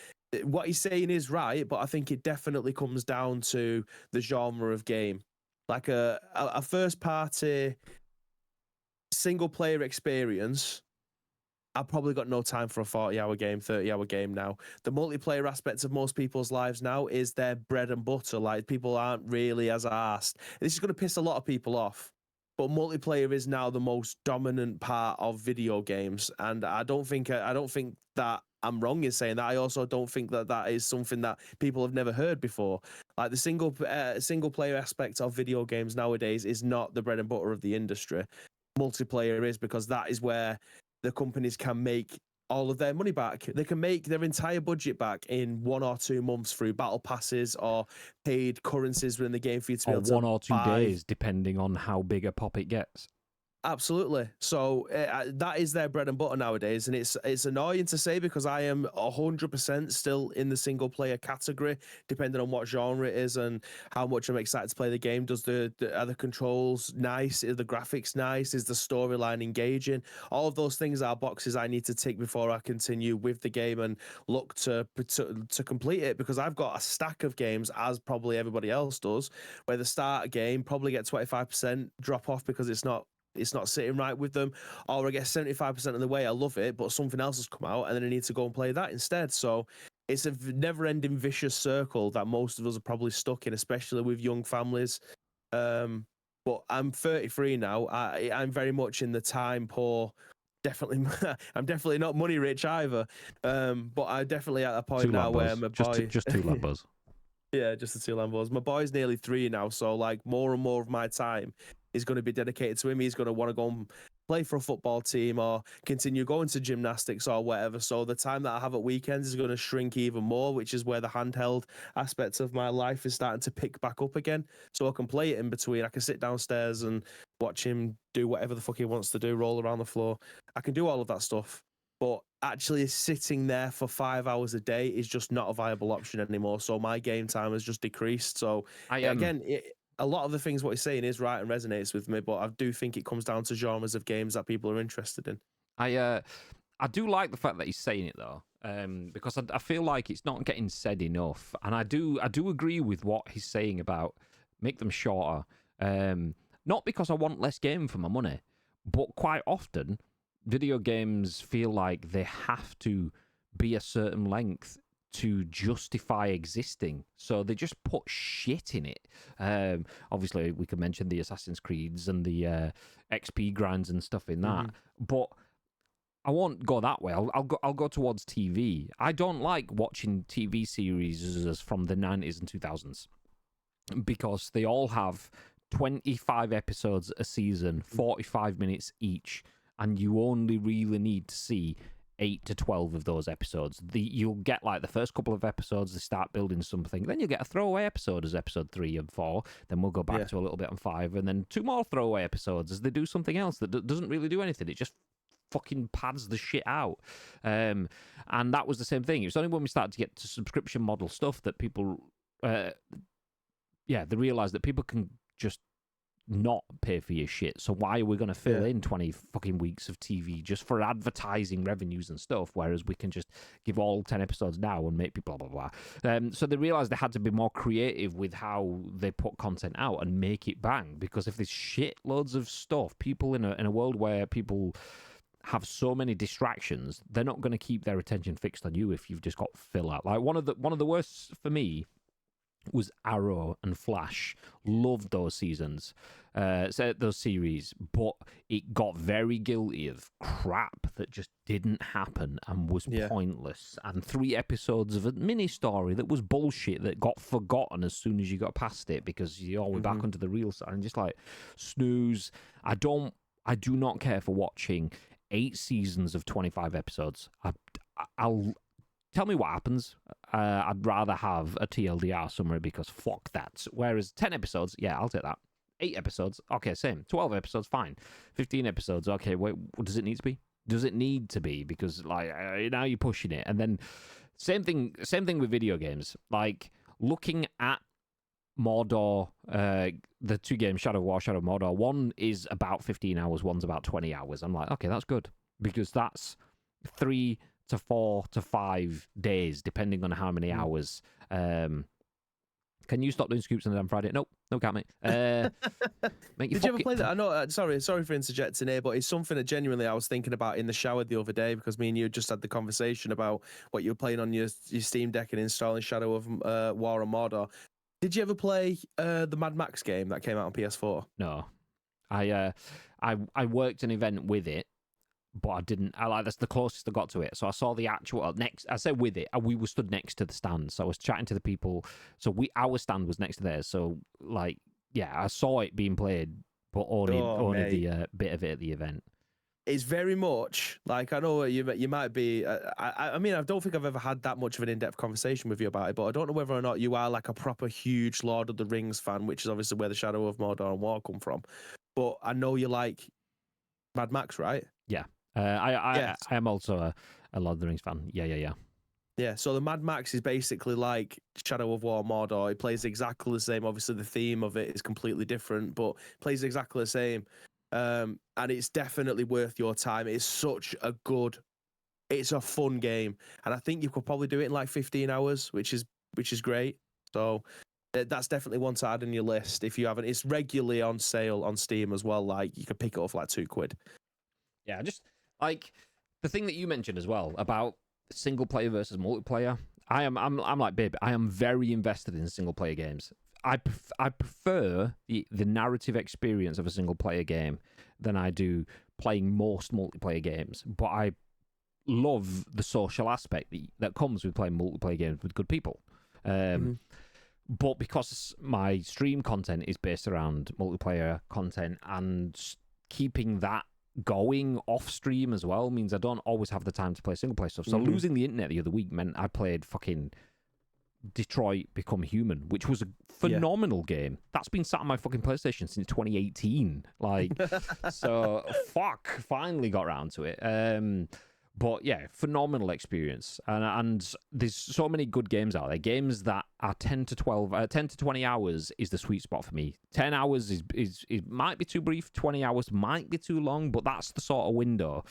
what he's saying is right, but I think it definitely comes down to the genre of game. Like a first party single player experience, I've probably got no time for a 40-hour game, 30-hour game now. The multiplayer aspects of most people's lives now is their bread and butter. Like people aren't really as arsed. This is going to piss a lot of people off. But multiplayer is now the most dominant part of video games, and I don't think that I'm wrong in saying that. I also don't think that is something that people have never heard before. Like the single player aspect of video games nowadays is not the bread and butter of the industry. Multiplayer is, because that is where the companies can make all of their money back. They can make their entire budget back in 1 or 2 months through battle passes or paid currencies within the game for you to be able to 1 or 2 buy. days, depending on how big a pop it gets. Absolutely. So that is their bread and butter nowadays, and it's annoying to say because I am 100% still in the single player category, depending on what genre it is and how much I'm excited to play the game. Are the controls nice? Are the graphics nice? Is the storyline engaging? All of those things are boxes I need to tick before I continue with the game and look to complete it, because I've got a stack of games, as probably everybody else does, where the start game probably get 25% drop off because it's not sitting right with them, or I get 75% of the way. I love it, but something else has come out and then I need to go and play that instead. So it's a never-ending vicious circle that most of us are probably stuck in, especially with young families. But I'm 33 now. I'm very much in the time poor. Definitely, I'm definitely not money rich either. But I'm definitely at a point now where my boy, just 2 Lambos. Yeah, just the 2 Lambos. My boy's nearly 3 now, so like more and more of my time is going to be dedicated to him. He's going to want to go and play for a football team or continue going to gymnastics or whatever. So the time that I have at weekends is going to shrink even more, which is where the handheld aspects of my life is starting to pick back up again. So I can play it in between. I can sit downstairs and watch him do whatever the fuck he wants to do, roll around the floor. I can do all of that stuff. But actually sitting there for 5 hours a day is just not a viable option anymore. So my game time has just decreased. So a lot of the things what he's saying is right and resonates with me, but I do think it comes down to genres of games that people are interested in. I do like the fact that he's saying it though, because I feel like it's not getting said enough, and I do agree with what he's saying about make them shorter. Not because I want less game for my money, but quite often video games feel like they have to be a certain length to justify existing, so they just put shit in it. Obviously, we could mention the Assassin's Creeds and the XP grinds and stuff in that, but I won't go that way. I'll go towards TV. I don't like watching TV series from the 90s and 2000s because they all have 25 episodes a season, 45 minutes each, and you only really need to see 8 to 12 of those episodes. You'll get like the first couple of episodes, they start building something, then you'll get a throwaway episode as episode 3 and 4, then we'll go back to a little bit on 5, and then 2 more throwaway episodes as they do something else that doesn't really do anything. It just fucking pads the shit out. And that was the same thing. It was only when we started to get to subscription model stuff that people they realised that people can just not pay for your shit. So why are we going to fill in 20 fucking weeks of TV just for advertising revenues and stuff, whereas we can just give all 10 episodes now and make people blah, blah, blah. So they realised they had to be more creative with how they put content out and make it bang, because if there's shit loads of stuff, people in a world where people have so many distractions, they're not going to keep their attention fixed on you if you've just got filler. Like one of the worst for me was Arrow and Flash. Loved those seasons, those series, but it got very guilty of crap that just didn't happen and was pointless. And 3 episodes of a mini story that was bullshit that got forgotten as soon as you got past it because you're always back onto the real side and just like snooze. I do not care for watching 8 seasons of 25 episodes. I'll tell me what happens. I'd rather have a TLDR summary because fuck that. Whereas 10 episodes, yeah, I'll take that. 8 episodes, okay, same. 12 episodes, fine. 15 episodes, okay, wait, does it need to be? Does it need to be? Because like now you're pushing it. And then same thing with video games. Like looking at Mordor, the 2 games, Shadow of War, Shadow of Mordor, one is about 15 hours, one's about 20 hours. I'm like, okay, that's good. Because that's 3 to 4 to 5 days, depending on how many hours. Can you stop doing scoops on the damn Friday? Nope, no, can't, mate. Did you ever play that? I know. Sorry for interjecting here, but it's something that genuinely I was thinking about in the shower the other day because me and you just had the conversation about what you were playing on your Steam Deck and installing Shadow of War and Mordor. Did you ever play the Mad Max game that came out on PS4? No, I worked an event with it, but I didn't. That's the closest I got to it. So I saw the actual next. I said with it, we were stood next to the stand, so I was chatting to the people. So our stand was next to theirs. So like, yeah, I saw it being played, but only the bit of it at the event. It's very much like, I know you might be. I mean, I don't think I've ever had that much of an in-depth conversation with you about it, but I don't know whether or not you are like a proper huge Lord of the Rings fan, which is obviously where the Shadow of Mordor and War come from. But I know you like Mad Max, right? Yeah. I am also a Lord of the Rings fan. Yeah. Yeah, so the Mad Max is basically like Shadow of War Mordor. It plays exactly the same. Obviously, the theme of it is completely different, but plays exactly the same. And it's definitely worth your time. It's a fun game. And I think you could probably do it in like 15 hours, which is great. So that's definitely one to add in your list if you haven't. It's regularly on sale on Steam as well. Like you could pick it up for like £2. Yeah, just like the thing that you mentioned as well about single player versus multiplayer. I'm like, babe, I am very invested in single player games. I prefer the narrative experience of a single player game than I do playing most multiplayer games. But I love the social aspect that comes with playing multiplayer games with good people. But because my stream content is based around multiplayer content and keeping that going off stream as well means I don't always have the time to play single player stuff. So losing the internet the other week meant I played fucking Detroit Become Human, which was a phenomenal game. That's been sat on my fucking PlayStation since 2018. Like, so fuck, finally got around to it. But yeah, phenomenal experience. And there's so many good games out there. Games that are 10 to 20 hours is the sweet spot for me. 10 hours is might be too brief. 20 hours might be too long, but that's the sort of window.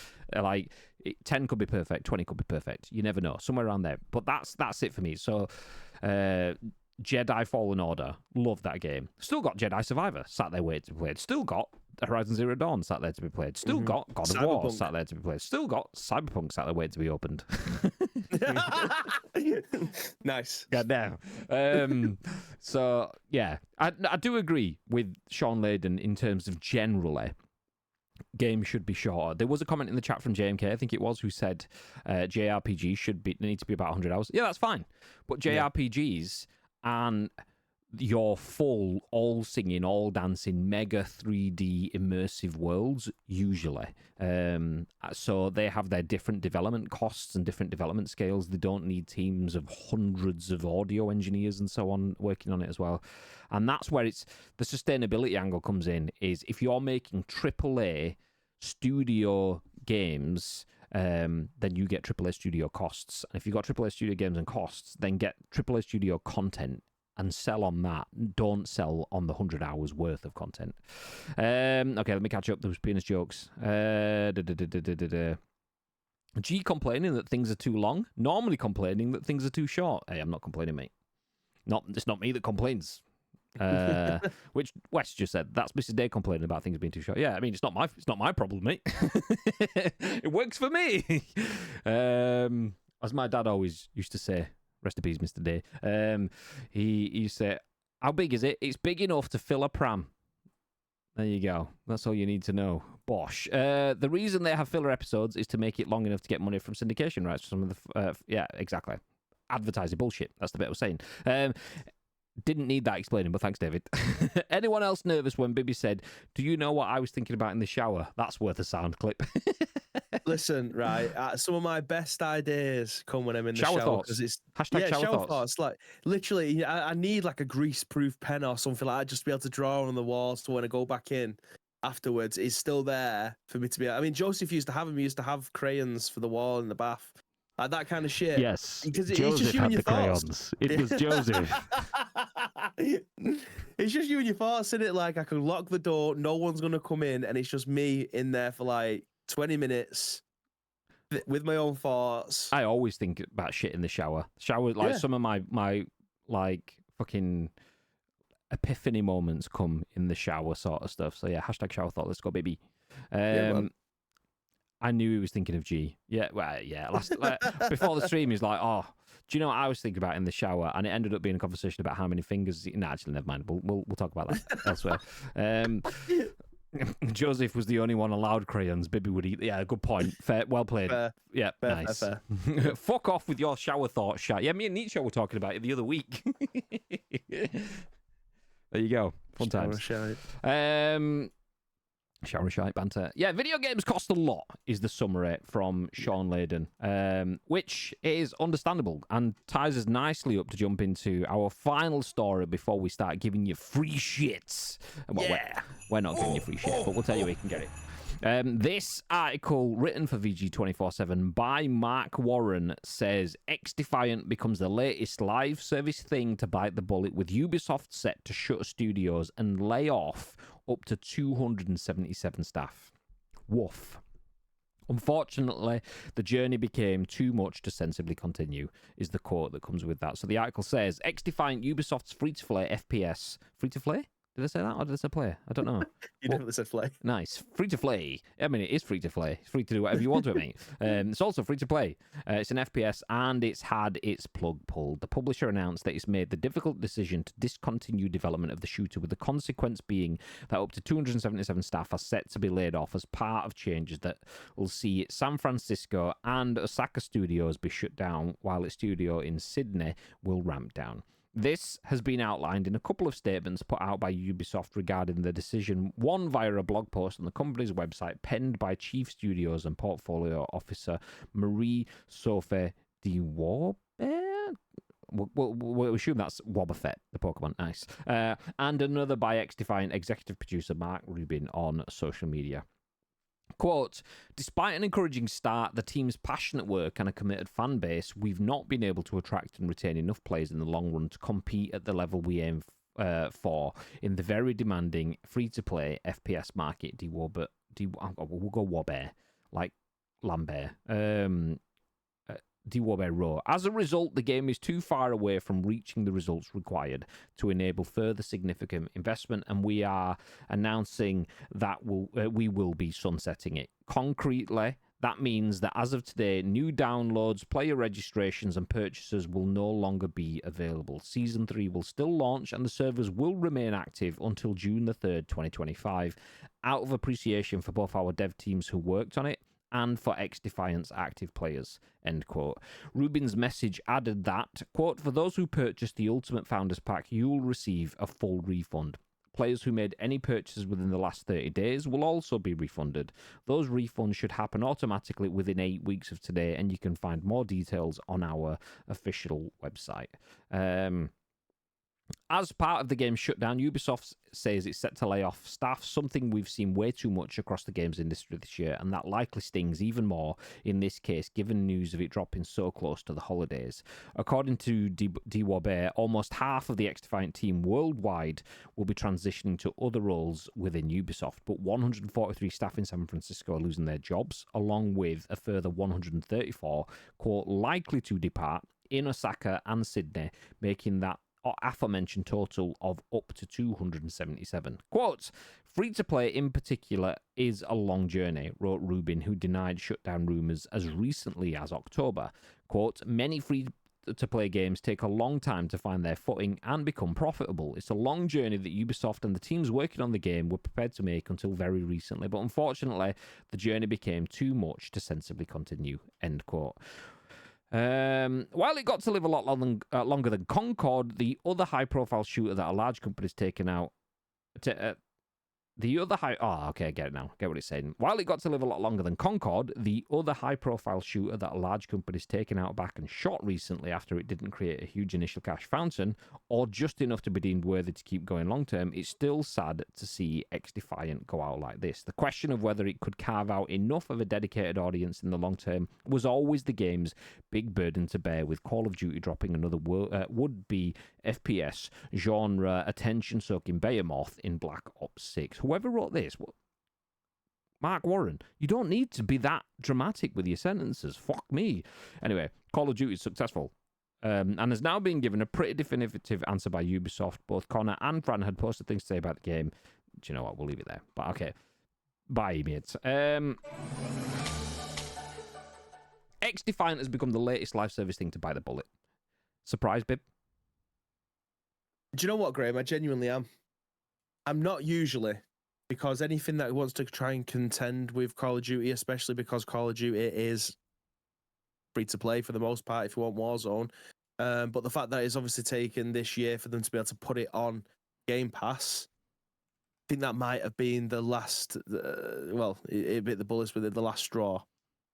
10 could be perfect. 20 could be perfect. You never know. Somewhere around there. But that's it for me. So, Jedi Fallen Order. Love that game. Still got Jedi Survivor sat there waiting to be played. Still got Horizon Zero Dawn sat there to be played. Still got God of War sat there to be played. Still got Cyberpunk sat there waiting to be opened. Nice. Goddamn. So, yeah. I do agree with Sean Layden in terms of generally games should be shorter. There was a comment in the chat from JMK, I think it was, who said JRPGs need to be about 100 hours. Yeah, that's fine. But JRPGs and your full, all singing, all dancing, mega 3D immersive worlds, usually. So they have their different development costs and different development scales. They don't need teams of hundreds of audio engineers and so on working on it as well. And that's where the sustainability angle comes in, is if you're making AAA studio games, then you get AAA studio costs. And if you've got AAA studio games and costs, then get AAA studio content and sell on that. Don't sell on the 100 hours worth of content. Okay, let me catch up. There was penis jokes. G complaining that things are too long. Normally complaining that things are too short. Hey, I'm not complaining, mate. It's not me that complains. Which Wes just said. That's Mrs. Day complaining about things being too short. Yeah, I mean, it's not my problem, mate. It works for me. As my dad always used to say, rest in peace, Mr. Day. He used to say, "How big is it? It's big enough to fill a pram." There you go. That's all you need to know. Bosh. The reason they have filler episodes is to make it long enough to get money from syndication rights. Some of the yeah, exactly. Advertising bullshit. That's the bit I was saying. Didn't need that explaining, but thanks, David. Anyone else nervous when Bibby said, "Do you know what I was thinking about in the shower?" That's worth a sound clip. Listen, right. Some of my best ideas come when I'm in the shower. Thoughts. It's Hashtag shower thoughts. Like literally, I need like a grease-proof pen or something like that, just to be able to draw on the walls. So when I go back in afterwards, it's still there for me to be. I mean, Joseph used to have them. He used to have crayons for the wall in the bath. Like that kind of shit. Yes, because Joseph it's just you had and your the crayons. It was Joseph. It's just you and your thoughts in it. Like I can lock the door, no one's gonna come in, and it's just me in there for like 20 minutes with my own thoughts. I always think about shit in the shower. Like some of my like fucking epiphany moments come in the shower sort of stuff. So yeah, hashtag shower thought. Let's go, baby. I knew he was thinking of G. Yeah, well, yeah. Before the stream, he's like, "Oh, do you know what I was thinking about in the shower?" And it ended up being a conversation about how many fingers. No, actually, never mind. We'll talk about that elsewhere. Joseph was the only one allowed crayons. Bibby would eat. Yeah, good point. Fair, well played. Fair. Yeah, fair, nice. Fair. Fuck off with your shower thought, chat. Yeah, me and Nietzsche were talking about it the other week. There you go. Fun times. Shower shite banter. Yeah, video games cost a lot, is the summary from Sean Layden, which is understandable and ties us nicely up to jump into our final story before we start giving you free shits. Well, we're not giving you free shit, but we'll tell you where you can get it. This article, written for VG247 by Mark Warren, says XDefiant becomes the latest live service thing to bite the bullet, with Ubisoft set to shut studios and lay off up to 277 staff. Woof. Unfortunately, the journey became too much to sensibly continue, is the quote that comes with that. So the article says, XDefiant, Ubisoft's free-to-play FPS. Free-to-play? Did I say that, or did I say play? I don't know. You definitely said play. Nice. Free to play. I mean, it is free to play. It's free to do whatever you want to it, mate. It's also free to play. It's an FPS, and it's had its plug pulled. The publisher announced that it's made the difficult decision to discontinue development of the shooter, with the consequence being that up to 277 staff are set to be laid off as part of changes that will see San Francisco and Osaka studios be shut down, while its studio in Sydney will ramp down. This has been outlined in a couple of statements put out by Ubisoft regarding the decision, one via a blog post on the company's website penned by Chief Studios and Portfolio Officer Marie-Sophie Dewarbe. We'll assume that's Wobbuffet, the Pokemon. Nice. And another by XDefiant executive producer Mark Rubin on social media. Quote, despite an encouraging start, the team's passionate work and a committed fan base, we've not been able to attract and retain enough players in the long run to compete at the level we aim for in the very demanding free-to-play FPS market. We'll go Wobbear, like Lambert. Dewarbe Row. As a result, the game is too far away from reaching the results required to enable further significant investment, and we are announcing that we will be sunsetting it. Concretely, that means that as of today, new downloads, player registrations, and purchases will no longer be available. Season 3 will still launch, and the servers will remain active until June the 3rd, 2025, out of appreciation for both our dev teams who worked on it and for XDefiant's active players, end quote. Rubin's message added that, quote, for those who purchased the Ultimate Founders Pack, you will receive a full refund. Players who made any purchases within the last 30 days will also be refunded. Those refunds should happen automatically within 8 weeks of today, and you can find more details on our official website. As part of the game's shutdown, Ubisoft says it's set to lay off staff, something we've seen way too much across the games industry this year, and that likely stings even more in this case, given news of it dropping so close to the holidays. According to DWaber, almost half of the XDefiant team worldwide will be transitioning to other roles within Ubisoft, but 143 staff in San Francisco are losing their jobs, along with a further 134, quote, likely to depart in Osaka and Sydney, making that aforementioned total of up to 277. Quote, free-to-play in particular is a long journey, wrote Rubin, who denied shutdown rumours as recently as October. Quote, many free-to-play games take a long time to find their footing and become profitable. It's a long journey that Ubisoft and the teams working on the game were prepared to make until very recently, but unfortunately, the journey became too much to sensibly continue, end quote. While it got to live a lot longer than Concord, the other high-profile shooter that a large company's taken out... I get it now. Get what it's saying. While it got to live a lot longer than Concord, the other high-profile shooter that a large company's taken out back and shot recently after it didn't create a huge initial cash fountain, or just enough to be deemed worthy to keep going long-term, it's still sad to see XDefiant go out like this. The question of whether it could carve out enough of a dedicated audience in the long term was always the game's big burden to bear, with Call of Duty dropping another would-be FPS genre attention-soaking behemoth in Black Ops 6. Whoever wrote this, Mark Warren, you don't need to be that dramatic with your sentences. Fuck me. Anyway, Call of Duty is successful. And has now been given a pretty definitive answer by Ubisoft. Both Connor and Fran had posted things to say about the game. Do you know what? We'll leave it there. But okay. Bye, mates. XDefiant has become the latest live service thing to bite the bullet. Surprise, Bib? Do you know what, Graham? I genuinely am. I'm not usually, because anything that wants to try and contend with Call of Duty, especially because Call of Duty is free to play for the most part if you want Warzone. But the fact that it's obviously taken this year for them to be able to put it on Game Pass, I think that might have been the last, it bit the bullets with it, the last straw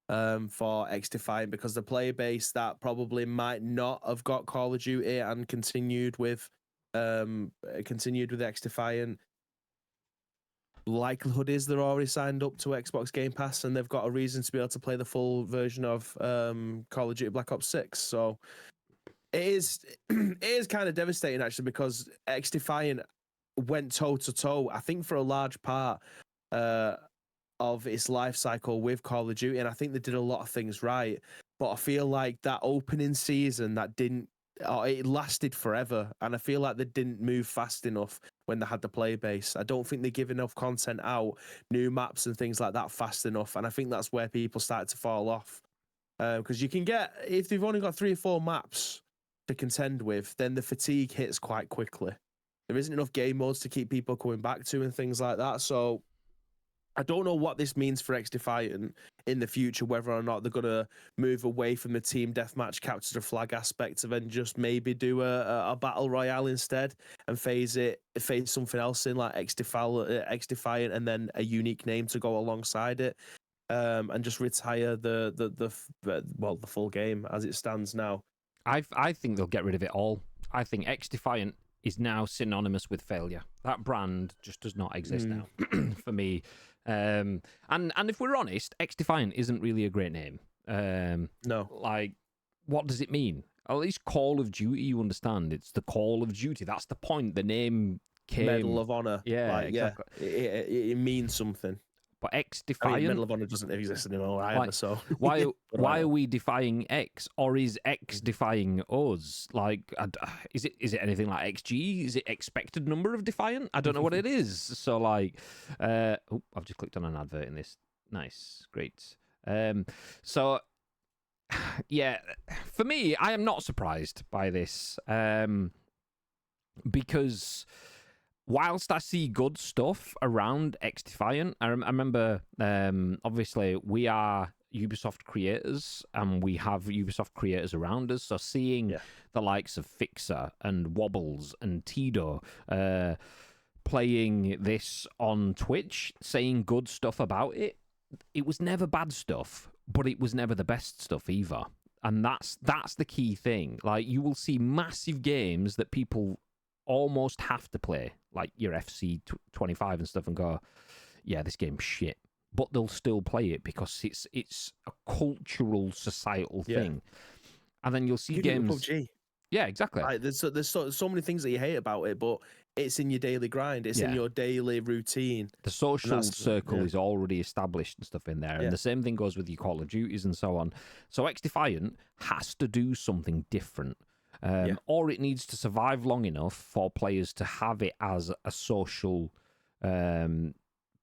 for XDefiant, because the player base that probably might not have got Call of Duty and continued with XDefiant, likelihood is they're already signed up to Xbox Game Pass and they've got a reason to be able to play the full version of Call of Duty Black Ops 6. So it is kind of devastating actually, because XDefiant went toe to toe, I think, for a large part of its life cycle with Call of Duty, and I think they did a lot of things right. But I feel like that opening season it lasted forever, and I feel like they didn't move fast enough when they had the player base. I don't think they give enough content out, new maps and things like that fast enough, and I think that's where people started to fall off. Because you can get, if they've only got 3 or 4 maps to contend with, then the fatigue hits quite quickly. There isn't enough game modes to keep people coming back to and things like that. So I don't know what this means for XDefiant in the future, whether or not they're going to move away from the team deathmatch capture the flag aspect and then just maybe do a battle royale instead and phase something else in, like XDefiant, and then a unique name to go alongside it, and just retire the full game as it stands now. I think they'll get rid of it all. I think XDefiant is now synonymous with failure. That brand just does not exist now for me. And if we're honest, XDefiant isn't really a great name. No. Like, what does it mean? At least Call of Duty, you understand. It's the Call of Duty. That's the point. The name came... Medal of Honor. Yeah, like, exactly. Yeah, it means something. But XDefiant... Medal of Honor doesn't exist anymore either, so... Why are we defying X? Or is X defying us? Like, is it anything like XG? Is it expected number of Defiant? I don't know what it is. So, like... I've just clicked on an advert in this. Nice. Great. So, yeah, for me, I am not surprised by this. Because... whilst I see good stuff around XDefiant, I remember, obviously, we are Ubisoft creators, and we have Ubisoft creators around us, so seeing the likes of Fixer and Wobbles and Tido playing this on Twitch, saying good stuff about it, it was never bad stuff, but it was never the best stuff either. And that's the key thing. Like, you will see massive games that people almost have to play like your FC 25 and stuff and go, yeah, this game's shit. But they'll still play it because it's a cultural, societal thing. And then you'll see You do it with games. PUBG. Yeah, exactly. Like, there's so many things that you hate about it, but it's in your daily grind. It's in your daily routine. The social circle is already established and stuff in there. And the same thing goes with your Call of Duties and so on. So XDefiant has to do something different. Or it needs to survive long enough for players to have it as a social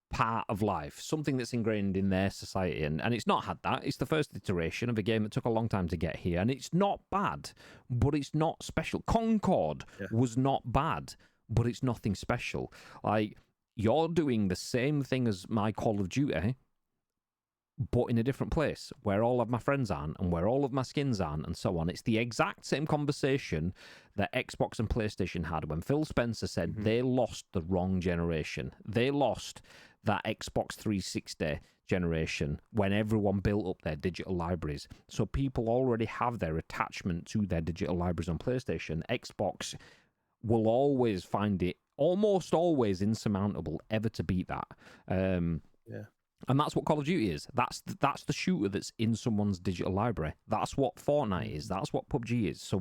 part of life, something that's ingrained in their society. And it's not had that. It's the first iteration of a game that took a long time to get here. And it's not bad, but it's not special. Concord was not bad, but it's nothing special. Like, you're doing the same thing as my Call of Duty, but in a different place, where all of my friends aren't and where all of my skins aren't and so on. It's the exact same conversation that Xbox and PlayStation had when Phil Spencer said they lost the wrong generation. They lost that Xbox 360 generation when everyone built up their digital libraries. So people already have their attachment to their digital libraries on PlayStation. Xbox will always find it almost always insurmountable ever to beat that. And that's what Call of Duty is. That's the shooter that's in someone's digital library. That's what Fortnite is. That's what PUBG is. So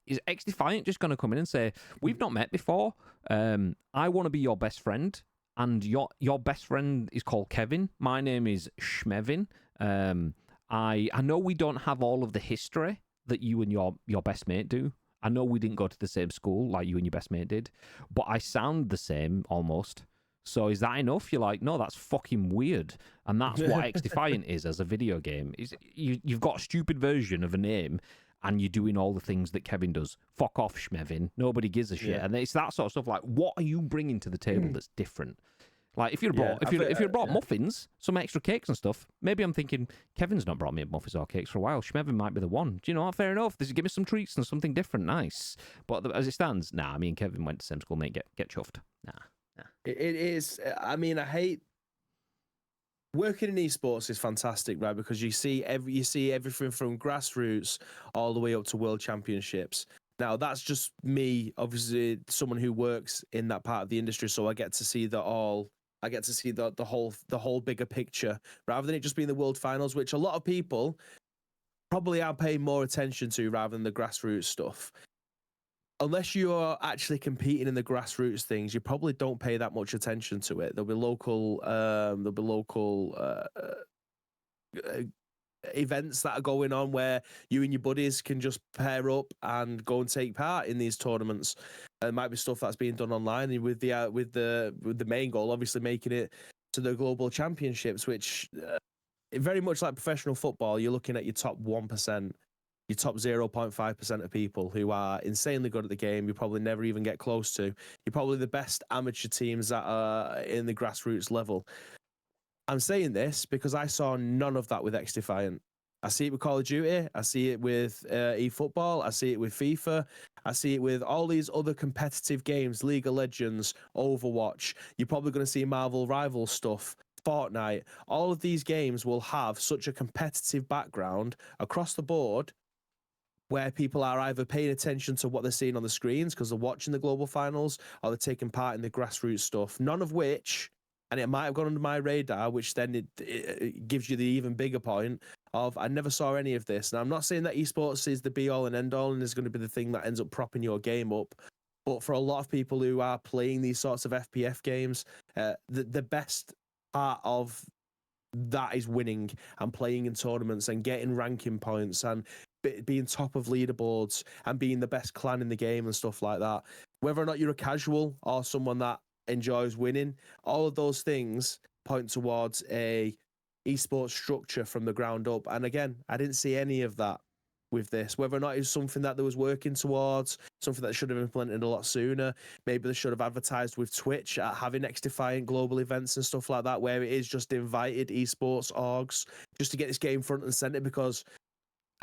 is XDefiant just going to come in and say, we've not met before. I want to be your best friend. And your best friend is called Kevin. My name is Shmevin. I know we don't have all of the history that you and your best mate do. I know we didn't go to the same school like you and your best mate did. But I sound the same almost. So is that enough? You're like, no, that's fucking weird. And that's what XDefiant is as a video game. You've got a stupid version of a name and you're doing all the things that Kevin does. Fuck off, Shmevin. Nobody gives a shit. And it's that sort of stuff. Like, what are you bringing to the table that's different? Like, if you'd brought muffins, some extra cakes and stuff, maybe I'm thinking, Kevin's not brought me muffins or cakes for a while. Shmevin might be the one. Do you know what? Fair enough. Give me some treats and something different. Nice. But as it stands, me and Kevin went to the same school, mate. Get chuffed. Nah. It is. I mean, I hate working in esports is fantastic, right? Because you see everything from grassroots all the way up to world championships. Now, that's just me, obviously, someone who works in that part of the industry, so I get to see the whole bigger picture, rather than it just being the world finals, which a lot of people probably are paying more attention to rather than the grassroots stuff. Unless you are actually competing in the grassroots things, you probably don't pay that much attention to it. There'll be local events that are going on where you and your buddies can just pair up and go and take part in these tournaments. It might be stuff that's being done online, and with the main goal, obviously, making it to the global championships, which very much like professional football, you're looking at your top 1%. Your top 0.5% of people who are insanely good at the game, you probably never even get close to. You're probably the best amateur teams that are in the grassroots level. I'm saying this because I saw none of that with XDefiant. I see it with Call of Duty. I see it with eFootball. I see it with FIFA. I see it with all these other competitive games, League of Legends, Overwatch. You're probably going to see Marvel Rivals stuff, Fortnite. All of these games will have such a competitive background across the board, where people are either paying attention to what they're seeing on the screens because they're watching the global finals, or they're taking part in the grassroots stuff. None of which, and it might have gone under my radar, which then it gives you the even bigger point of, I never saw any of this. Now, I'm not saying that esports is the be-all and end-all and is going to be the thing that ends up propping your game up, but for a lot of people who are playing these sorts of FPF games, the best part of that is winning and playing in tournaments and getting ranking points and being top of leaderboards and being the best clan in the game and stuff like that. Whether or not you're a casual or someone that enjoys winning, all of those things point towards a esports structure from the ground up. And again, I didn't see any of that with this. Whether or not it's something that they was working towards, something that should have implemented a lot sooner. Maybe they should have advertised with Twitch at having XDefiant global events and stuff like that, where it is just invited esports orgs just to get this game front and center, because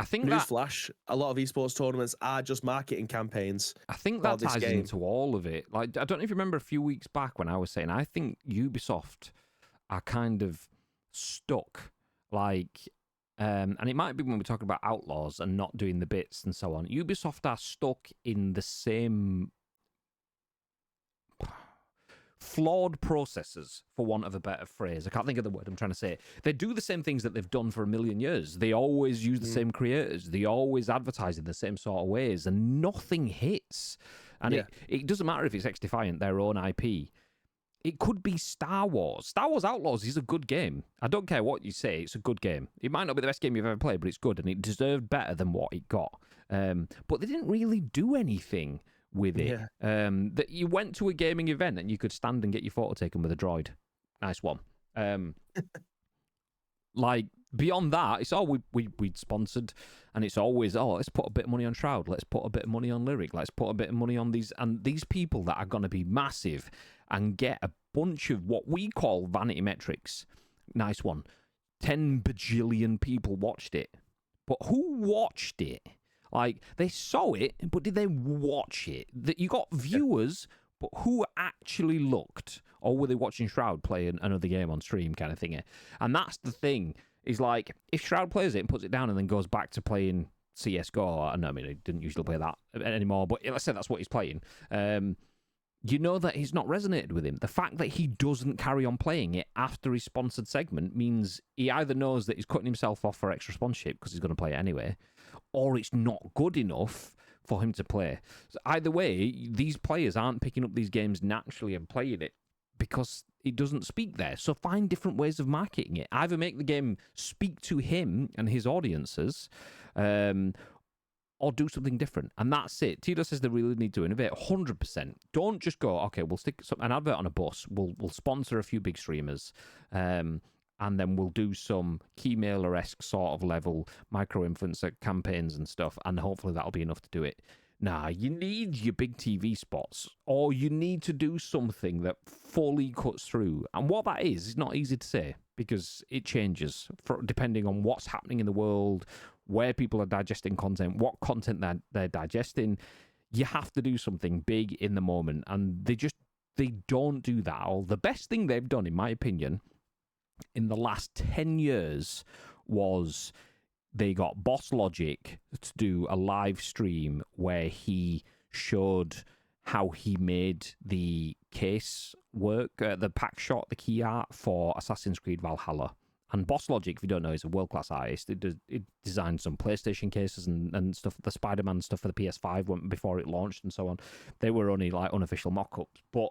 I think newsflash, a lot of esports tournaments are just marketing campaigns. I think that ties into all of it. Like, I don't know if you remember a few weeks back when I was saying, I think Ubisoft are kind of stuck. Like, and it might be when we're talking about Outlaws and not doing the bits and so on. Ubisoft are stuck in the same flawed processes, for want of a better phrase. I can't think of the word I'm trying to say. They do the same things that they've done for a million years. They always use the same creators. They always advertise in the same sort of ways, and nothing hits. And it doesn't matter if it's XDefiant, their own IP. It could be Star Wars. Star Wars Outlaws is a good game. I don't care what you say, it's a good game. It might not be the best game you've ever played, but it's good, and it deserved better than what it got. But they didn't really do anything with it. That you went to a gaming event and you could stand and get your photo taken with a droid. Nice one. Like, beyond that, it's all we'd sponsored, and it's always, let's put a bit of money on Shroud, let's put a bit of money on Lyric, let's put a bit of money on these people that are going to be massive and get a bunch of what we call vanity metrics. Nice one. 10 bajillion people watched it. But who watched it? Like, they saw it, but did they watch it? That you got viewers, but who actually looked? Or were they watching Shroud play another game on stream kind of thing? And that's the thing, is like, if Shroud plays it and puts it down and then goes back to playing CSGO, I mean, he didn't usually play that anymore, but let's say that's what he's playing, you know that he's not resonated with him. The fact that he doesn't carry on playing it after his sponsored segment means he either knows that he's cutting himself off for extra sponsorship because he's going to play it anyway, or it's not good enough for him to play. So either way, these players aren't picking up these games naturally and playing it because it doesn't speak there. So find different ways of marketing it. Either make the game speak to him and his audiences, or do something different. And that's it. Tito says they really need to innovate 100%. Don't just go, okay, we'll stick an advert on a bus, we'll sponsor a few big streamers, and then we'll do some key mailer-esque sort of level micro-influencer campaigns and stuff, and hopefully that'll be enough to do it. Nah, you need your big TV spots, or you need to do something that fully cuts through. And what that is not easy to say, because it changes depending on what's happening in the world, where people are digesting content, what content they're digesting. You have to do something big in the moment, and they don't do that. All the best thing they've done, in my opinion, in the last 10 years was they got Boss Logic to do a live stream where he showed how he made the case work, the pack shot, the key art for Assassin's Creed Valhalla. And Boss Logic, if you don't know, is a world-class artist. It designed some PlayStation cases and stuff, the Spider-Man stuff for the PS5 before it launched and so on. They were only like unofficial mock-ups. But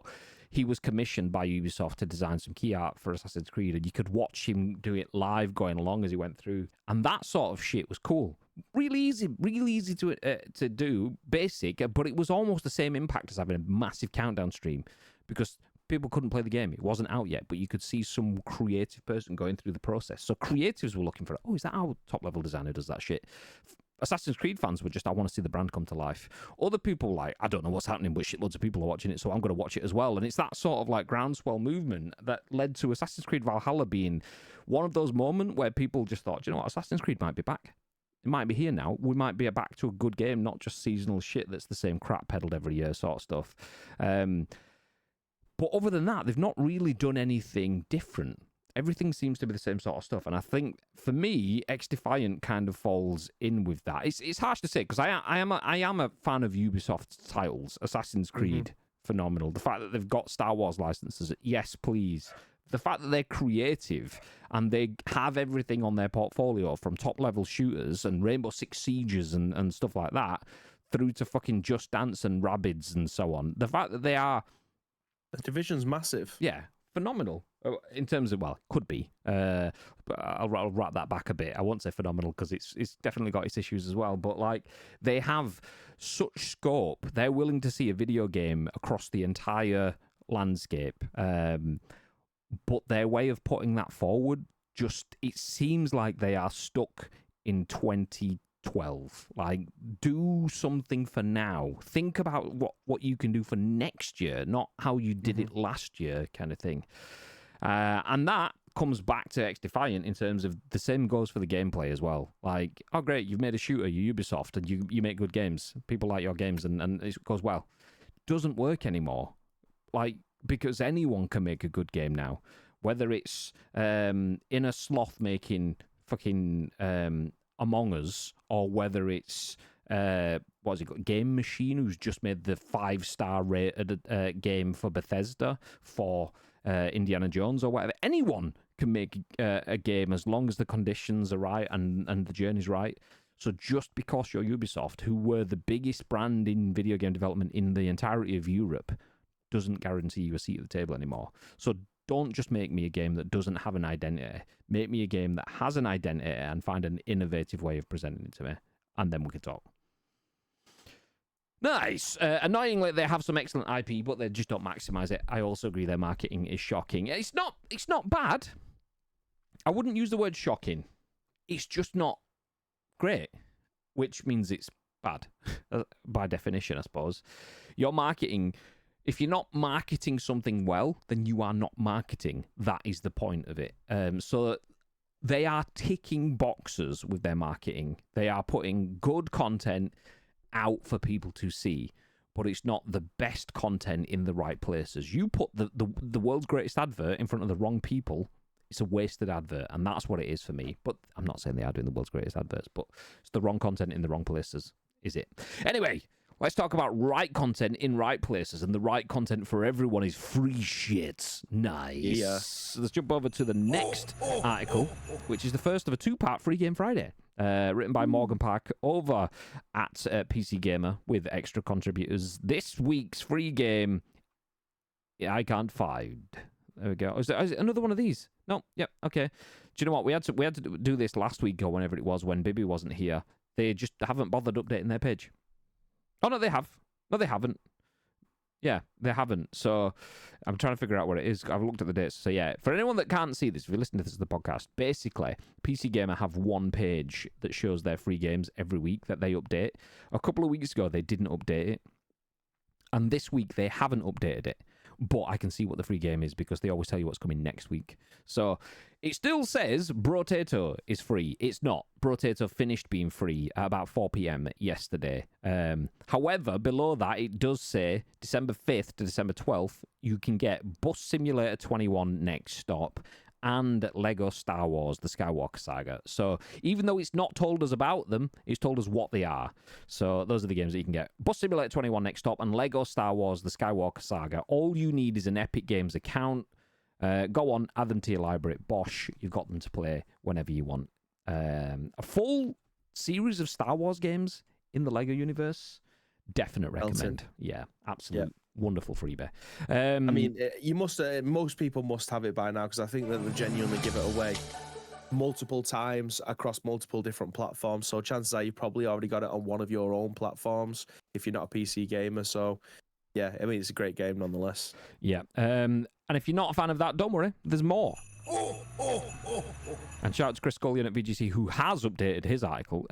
he was commissioned by Ubisoft to design some key art for Assassin's Creed, and you could watch him do it live going along as he went through. And that sort of shit was cool. Really easy to do, basic, but it was almost the same impact as having a massive countdown stream, because people couldn't play the game. It wasn't out yet, but you could see some creative person going through the process. So creatives were looking for, is that our top-level designer does that shit? Assassin's Creed fans were just, I want to see the brand come to life. Other people like, I don't know what's happening, but shitloads of people are watching it, so I'm going to watch it as well. And it's that sort of like groundswell movement that led to Assassin's Creed Valhalla being one of those moments where people just thought, you know what, Assassin's Creed might be back. It might be here now. We might be back to a good game, not just seasonal shit that's the same crap peddled every year sort of stuff. But other than that, they've not really done anything different. Everything seems to be the same sort of stuff. And I think, for me, XDefiant kind of falls in with that. It's harsh to say, because I am a fan of Ubisoft's titles. Assassin's Creed, phenomenal. The fact that they've got Star Wars licenses, yes, please. The fact that they're creative and they have everything on their portfolio, from top-level shooters and Rainbow Six Sieges and stuff like that, through to fucking Just Dance and Rabbids and so on. The fact that they are... The Division's massive. Yeah, phenomenal. In terms of, well, could be. But I'll wrap that back a bit. I won't say phenomenal because it's definitely got its issues as well. But like, they have such scope. They're willing to see a video game across the entire landscape. But their way of putting that forward, it seems like they are stuck in 2012. Like, do something for now. Think about what you can do for next year, not how you did it last year, kind of thing. And that comes back to XDefiant in terms of the same goes for the gameplay as well. Like, oh great, you've made a shooter, you're Ubisoft, and you make good games. People like your games, and it goes well. Doesn't work anymore. Like, because anyone can make a good game now, whether it's Inner Sloth making fucking Among Us, or whether it's what has he got? Game Machine, who's just made the 5-star rated game for Bethesda for Indiana Jones or whatever. Anyone can make a game as long as the conditions are right and the journey's right. So just because you're Ubisoft, who were the biggest brand in video game development in the entirety of Europe, doesn't guarantee you a seat at the table anymore. So don't just make me a game that doesn't have an identity. Make me a game that has an identity and find an innovative way of presenting it to me, and then we can talk. Nice. Annoyingly, they have some excellent IP, but they just don't maximize it. I also agree their marketing is shocking. It's not bad. I wouldn't use the word shocking. It's just not great, which means it's bad by definition, I suppose. Your marketing, if you're not marketing something well, then you are not marketing. That is the point of it. So they are ticking boxes with their marketing. They are putting good content out for people to see, but it's not the best content in the right places. You put the world's greatest advert in front of the wrong people, it's a wasted advert, and that's what it is for me. But I'm not saying they are doing the world's greatest adverts, but it's the wrong content in the wrong places, is it? Anyway, let's talk about right content in right places, and the right content for everyone is free shit. Nice. Yeah. So let's jump over to the next article, which is the first of a 2-part Free Game Friday, written by Morgan Park over at PC Gamer with extra contributors. This week's free game, I can't find. There we go. Is it another one of these? No. Yep. Okay. Do you know what? We had to do this last week or whenever it was when Bibby wasn't here. They just haven't bothered updating their page. Oh no, they have. No, they haven't. Yeah, they haven't. So I'm trying to figure out what it is. I've looked at the dates. So yeah, for anyone that can't see this, if you're listening to this as the podcast, basically PC Gamer have one page that shows their free games every week that they update. A couple of weeks ago, they didn't update it, and this week they haven't updated it. But I can see what the free game is because they always tell you what's coming next week. So it still says Brotato is free. It's not. Brotato finished being free at about 4 p.m. yesterday. However, below that, it does say December 5th to December 12th, you can get Bus Simulator 21 Next Stop and Lego Star Wars, the Skywalker Saga. So even though it's not told us about them, it's told us what they are. So those are the games that you can get. Bus Simulator 21 Next Stop and Lego Star Wars, the Skywalker Saga. All you need is an Epic Games account. Go on, add them to your library. Bosh, you've got them to play whenever you want. A full series of Star Wars games in the Lego universe. Definite recommend. Yeah, absolute. Yep. Wonderful freebie. I mean, you must. Most people must have it by now because I think that they genuinely give it away multiple times across multiple different platforms. So chances are you probably already got it on one of your own platforms if you're not a PC gamer. So yeah, I mean, it's a great game nonetheless. Yeah. And if you're not a fan of that, don't worry. There's more. And shout out to Chris Scullion at VGC who has updated his article.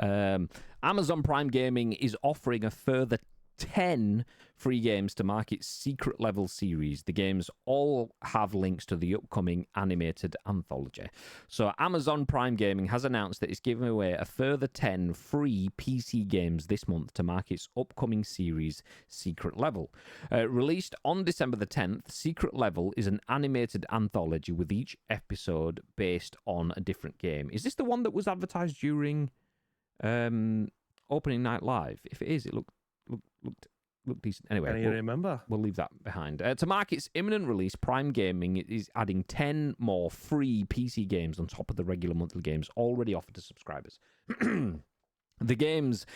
Amazon Prime Gaming is offering a further 10 free games to mark its secret level series. The games all have links to the upcoming animated anthology. So Amazon Prime Gaming has announced that it's giving away a further 10 free PC games this month to mark its upcoming series Secret Level. Released on December the 10th, Secret Level is an animated anthology with each episode based on a different game. Is this the one that was advertised during opening night live? If it is, it looked decent. Anyway, Can you remember? We'll leave that behind. To mark its imminent release, Prime Gaming is adding 10 more free PC games on top of the regular monthly games already offered to subscribers. The games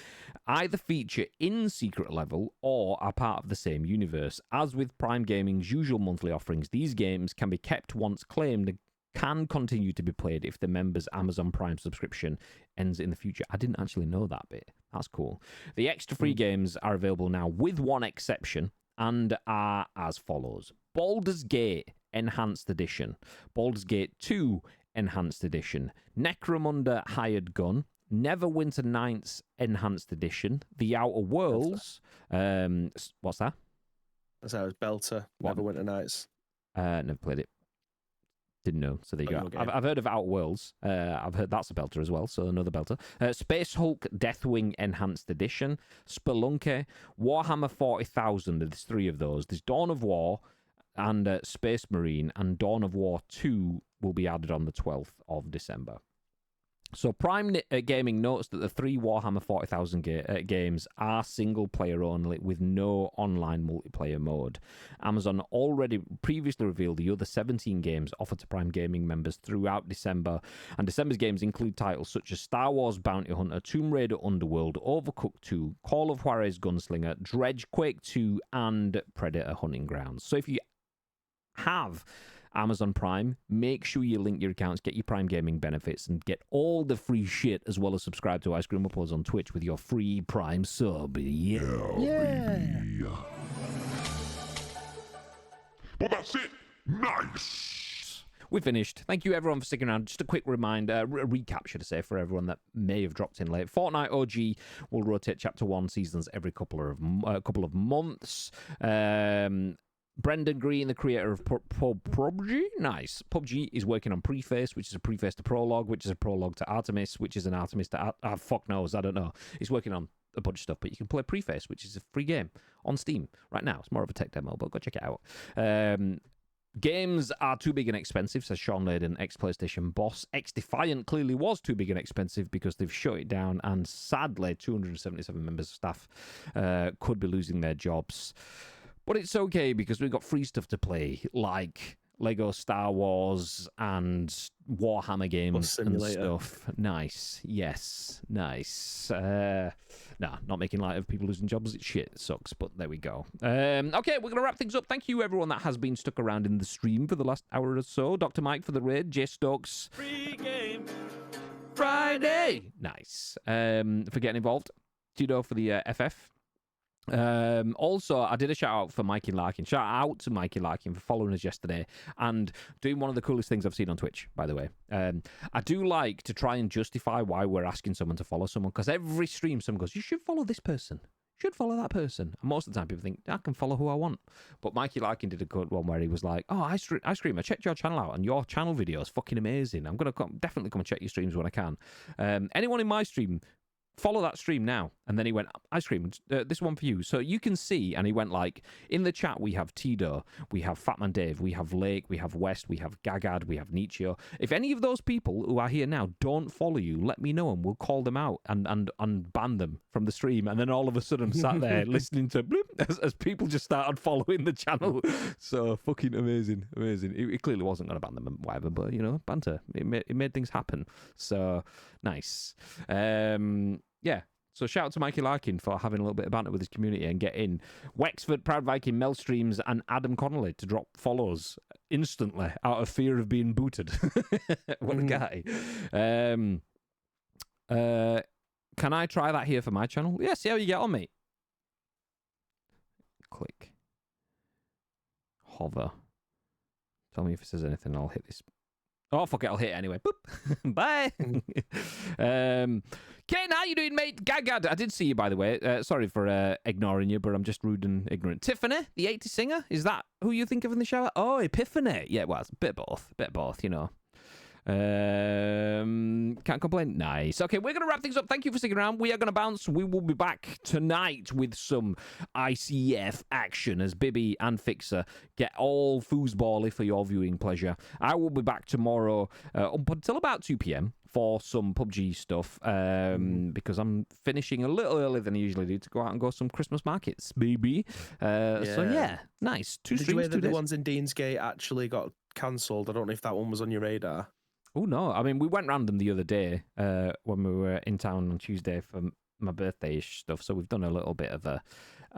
either feature in Secret Level or are part of the same universe. As with Prime Gaming's usual monthly offerings, these games can be kept once claimed and can continue to be played if the member's Amazon Prime subscription ends in the future. I didn't actually know that bit. That's cool. The extra free games are available now with one exception and are as follows. Baldur's Gate Enhanced Edition, Baldur's Gate 2 Enhanced Edition, Necromunda Hired Gun, Neverwinter Nights Enhanced Edition, The Outer Worlds. What's that? That's how it was Belter. What? Neverwinter Nights. Never played it. Didn't know. So there you go. I've heard of Outer Worlds. I've heard that's a belter as well. So another belter. Space Hulk Deathwing Enhanced Edition, Spelunky, Warhammer 40,000. There's 3 of those. There's Dawn of War and Space Marine, and Dawn of War 2 will be added on the 12th of December. So Prime Gaming notes that the 3 Warhammer 40,000 games are single player only with no online multiplayer mode. Amazon already previously revealed the other 17 games offered to Prime Gaming members throughout December, and December's games include titles such as Star Wars Bounty Hunter, Tomb Raider Underworld, Overcooked 2, Call of Juarez Gunslinger, Dredge, Quake 2, and Predator Hunting Grounds. So if you have Amazon Prime, make sure you link your accounts, get your Prime Gaming benefits, and get all the free shit, as well as subscribe to Ice Cream Uploads on Twitch with your free Prime sub. Yeah. Baby. Well, that's it. Nice. We finished. Thank you, everyone, for sticking around. Just a quick reminder, recap, should I say, for everyone that may have dropped in late. Fortnite OG will rotate Chapter 1 seasons every couple of months. Brendan Green, the creator of PUBG, nice. PUBG is working on Preface, which is a preface to Prologue, which is a prologue to Artemis, which is an Artemis to... fuck knows, I don't know. He's working on a bunch of stuff, but you can play Preface, which is a free game on Steam right now. It's more of a tech demo, but go check it out. Games are too big and expensive, says Sean Layden, ex-PlayStation boss. XDefiant clearly was too big and expensive because they've shut it down, and sadly, 277 members of staff could be losing their jobs. But it's okay because we've got free stuff to play, like Lego Star Wars and Warhammer games and stuff. Nice. Yes. Nice. Not making light of people losing jobs. It's shit. It sucks, but there we go. Okay, we're going to wrap things up. Thank you, everyone that has been stuck around in the stream for the last hour or so. Dr. Mike for the raid. Jay Stokes. Free game Friday. Nice. For getting involved. Tito for the FF. Also, I did a shout out for Mikey Larkin. Shout out to Mikey Larkin for following us yesterday and doing one of the coolest things I've seen on Twitch, by the way. I do like to try and justify why we're asking someone to follow someone, because every stream someone goes, you should follow this person, you should follow that person. And most of the time people think, I can follow who I want. But Mikey Larkin did a good one where he was like, oh, I stream, I checked your channel out and your channel video is fucking amazing. I'm going to definitely come and check your streams when I can. Anyone in my stream, follow that stream now. And then he went, Ice Cream, this one for you. So you can see, and he went like, in the chat we have Tido, we have Fatman Dave, we have Lake, we have West, we have Gagad, we have Nietzsche. If any of those people who are here now don't follow you, let me know and we'll call them out and ban them from the stream. And then all of a sudden sat there listening to bloop, as people just started following the channel. So fucking amazing. It clearly wasn't going to ban them and whatever, but you know, banter. It made things happen. So nice. Yeah. So shout out to Mikey Larkin for having a little bit of banter with his community and getting Wexford, Proud Viking, Mel Streams, and Adam Connolly to drop follows instantly out of fear of being booted. What a guy. Can I try that here for my channel? Yeah, see how you get on, mate. Click. Hover. Tell me if it says anything. I'll hit this. Oh, fuck it, I'll hit it anyway. Boop. Bye. Ken, how you doing, mate? Gagad, I did see you, by the way. Sorry for ignoring you, but I'm just rude and ignorant. Tiffany, the 80s singer? Is that who you think of in the shower? Oh, Epiphany. Yeah, well, it's a bit of both, you know. Can't complain. Nice. Okay, we're going to wrap things up. Thank you for sticking around. We are going to bounce. We will be back tonight with some ICF action as Bibby and Fixer get all foosbally for your viewing pleasure. I will be back tomorrow up until about 2 p.m. for some PUBG stuff because I'm finishing a little earlier than I usually do to go out and go some Christmas markets, baby. So yeah, nice. Two streams, 2 days. The ones in Deansgate actually got cancelled. I don't know if that one was on your radar. Oh, no. I mean, we went round them the other day when we were in town on Tuesday for my birthday-ish stuff. So we've done a little bit of a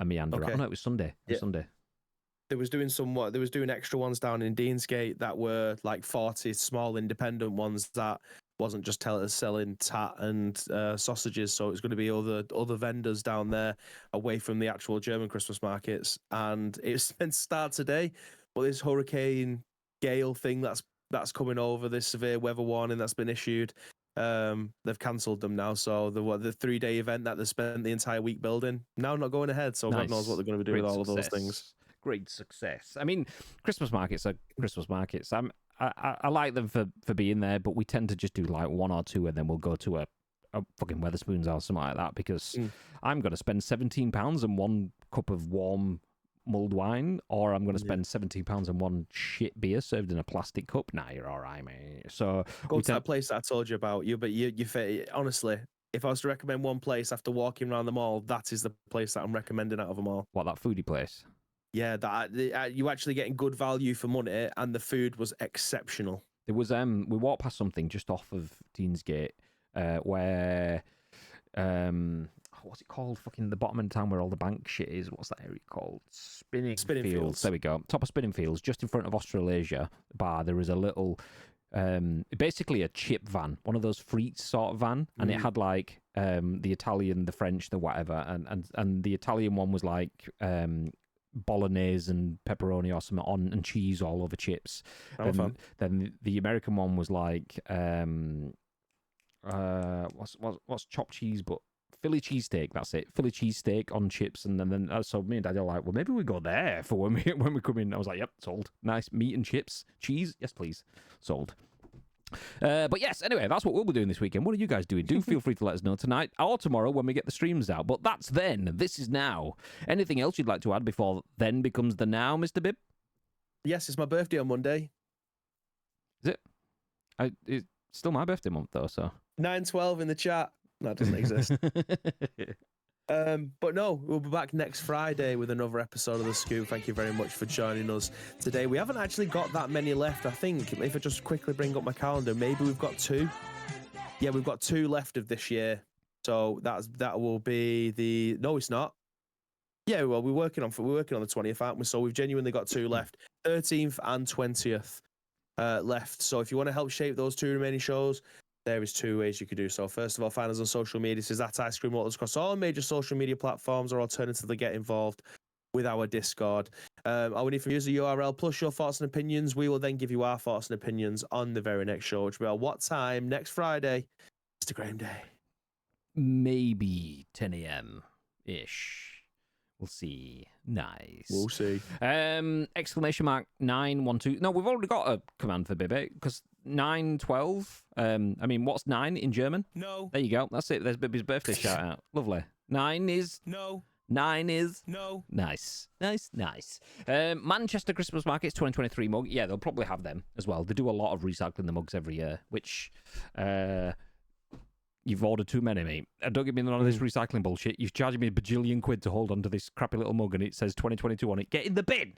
meander. Okay. Oh, no, it was Sunday. Sunday. They was doing extra ones down in Deansgate that were like 40 small independent ones that wasn't just selling tat and sausages. So it was going to be other vendors down there away from the actual German Christmas markets. And it's meant to start today, but this Hurricane Gale thing that's coming over, this severe weather warning that's been issued, they've cancelled them now. So the 3-day event that they spent the entire week building now not going ahead. So nice. God knows what they're going to be doing with all of those things. Great success. I mean, Christmas markets are Christmas markets. I like them for being there, but we tend to just do like 1 or 2 and then we'll go to a fucking Wetherspoons or something like that because I'm going to spend £17 on 1 cup of warm mulled wine, or I'm going to spend £17 on one shit beer served in a plastic cup. Nah, you're all right, mate. So Go to that place that I told you about. Honestly, if I was to recommend one place after walking around the mall, that is the place that I'm recommending out of them all. What, that foodie place? Yeah, you actually getting good value for money, and the food was exceptional. There was we walked past something just off of Deansgate, where what's it called? Fucking the bottom of the town where all the bank shit is. What's that area called? Spinning Fields. There we go. Top of Spinning Fields, just in front of Australasia bar. There is a little, basically a chip van, one of those frites sort of van, and it had like the Italian, the French, the whatever, and the Italian one was like bolognese and pepperoni or something on, and cheese all over chips. Then the American one was like what's chopped cheese, but Philly cheesesteak. That's it, Philly cheesesteak on chips. And then so me and Daddy are like, well, maybe we go there for when we come in. I was like, yep, sold. Nice meat and chips, cheese, yes please, sold. But yes, anyway, that's what we'll be doing this weekend. What are you guys doing? Do feel free to let us know tonight or tomorrow when we get the streams out. But that's then. This is now. Anything else you'd like to add before then becomes the now, Mr. Bibb? Yes, it's my birthday on Monday. Is it? It's still my birthday month, though, so. 9/12 in the chat. That doesn't exist. But no, we'll be back next Friday with another episode of The Scoop. Thank you very much for joining us today. We haven't actually got that many left. I think if I just quickly bring up my calendar, maybe we've got 2. Yeah, we've got 2 left of this year. So that will be the... No, it's not. Yeah, well, we're working on the 20th, aren't we? So we've genuinely got 2 left. 13th and 20th left. So if you want to help shape those 2 remaining shows, there is 2 ways you could do so. First of all, find us on social media. This is @Ice Cream Waterless across all major social media platforms, or alternatively get involved with our Discord. All we need from you is a URL plus your thoughts and opinions. We will then give you our thoughts and opinions on the very next show, which will be what time? Next Friday. Mr. Graham Day. Maybe 10 a.m.-ish. We'll see. Nice. We'll see. Exclamation mark 912. No, we've already got a command for Bibby, because 912. I mean, what's 9 in German? No. There you go. That's it. There's Bibby's birthday shout out. Lovely. 9 is... No. 9 is... No. Nice. Manchester Christmas Markets 2023 mug. Yeah, they'll probably have them as well. They do a lot of recycling the mugs every year, which... You've ordered too many, mate. Don't give me none of this recycling bullshit. You've charged me a bajillion quid to hold on to this crappy little mug, and it says 2022 on it. Get in the bin!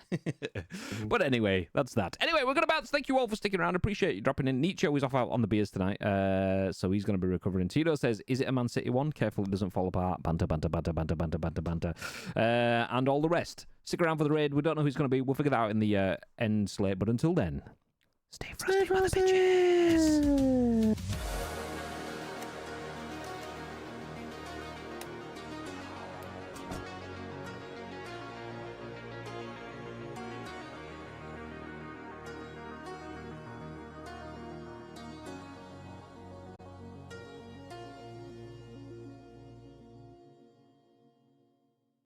But anyway, that's that. Anyway, we're going to bounce. Thank you all for sticking around. Appreciate you dropping in. Nietzsche is off out on the beers tonight, so he's going to be recovering. Tito says, is it a Man City one? Careful it doesn't fall apart. Banter. And all the rest. Stick around for the raid. We don't know who it's going to be. We'll figure that out in the end slate. But until then, stay frosty, mother bitches!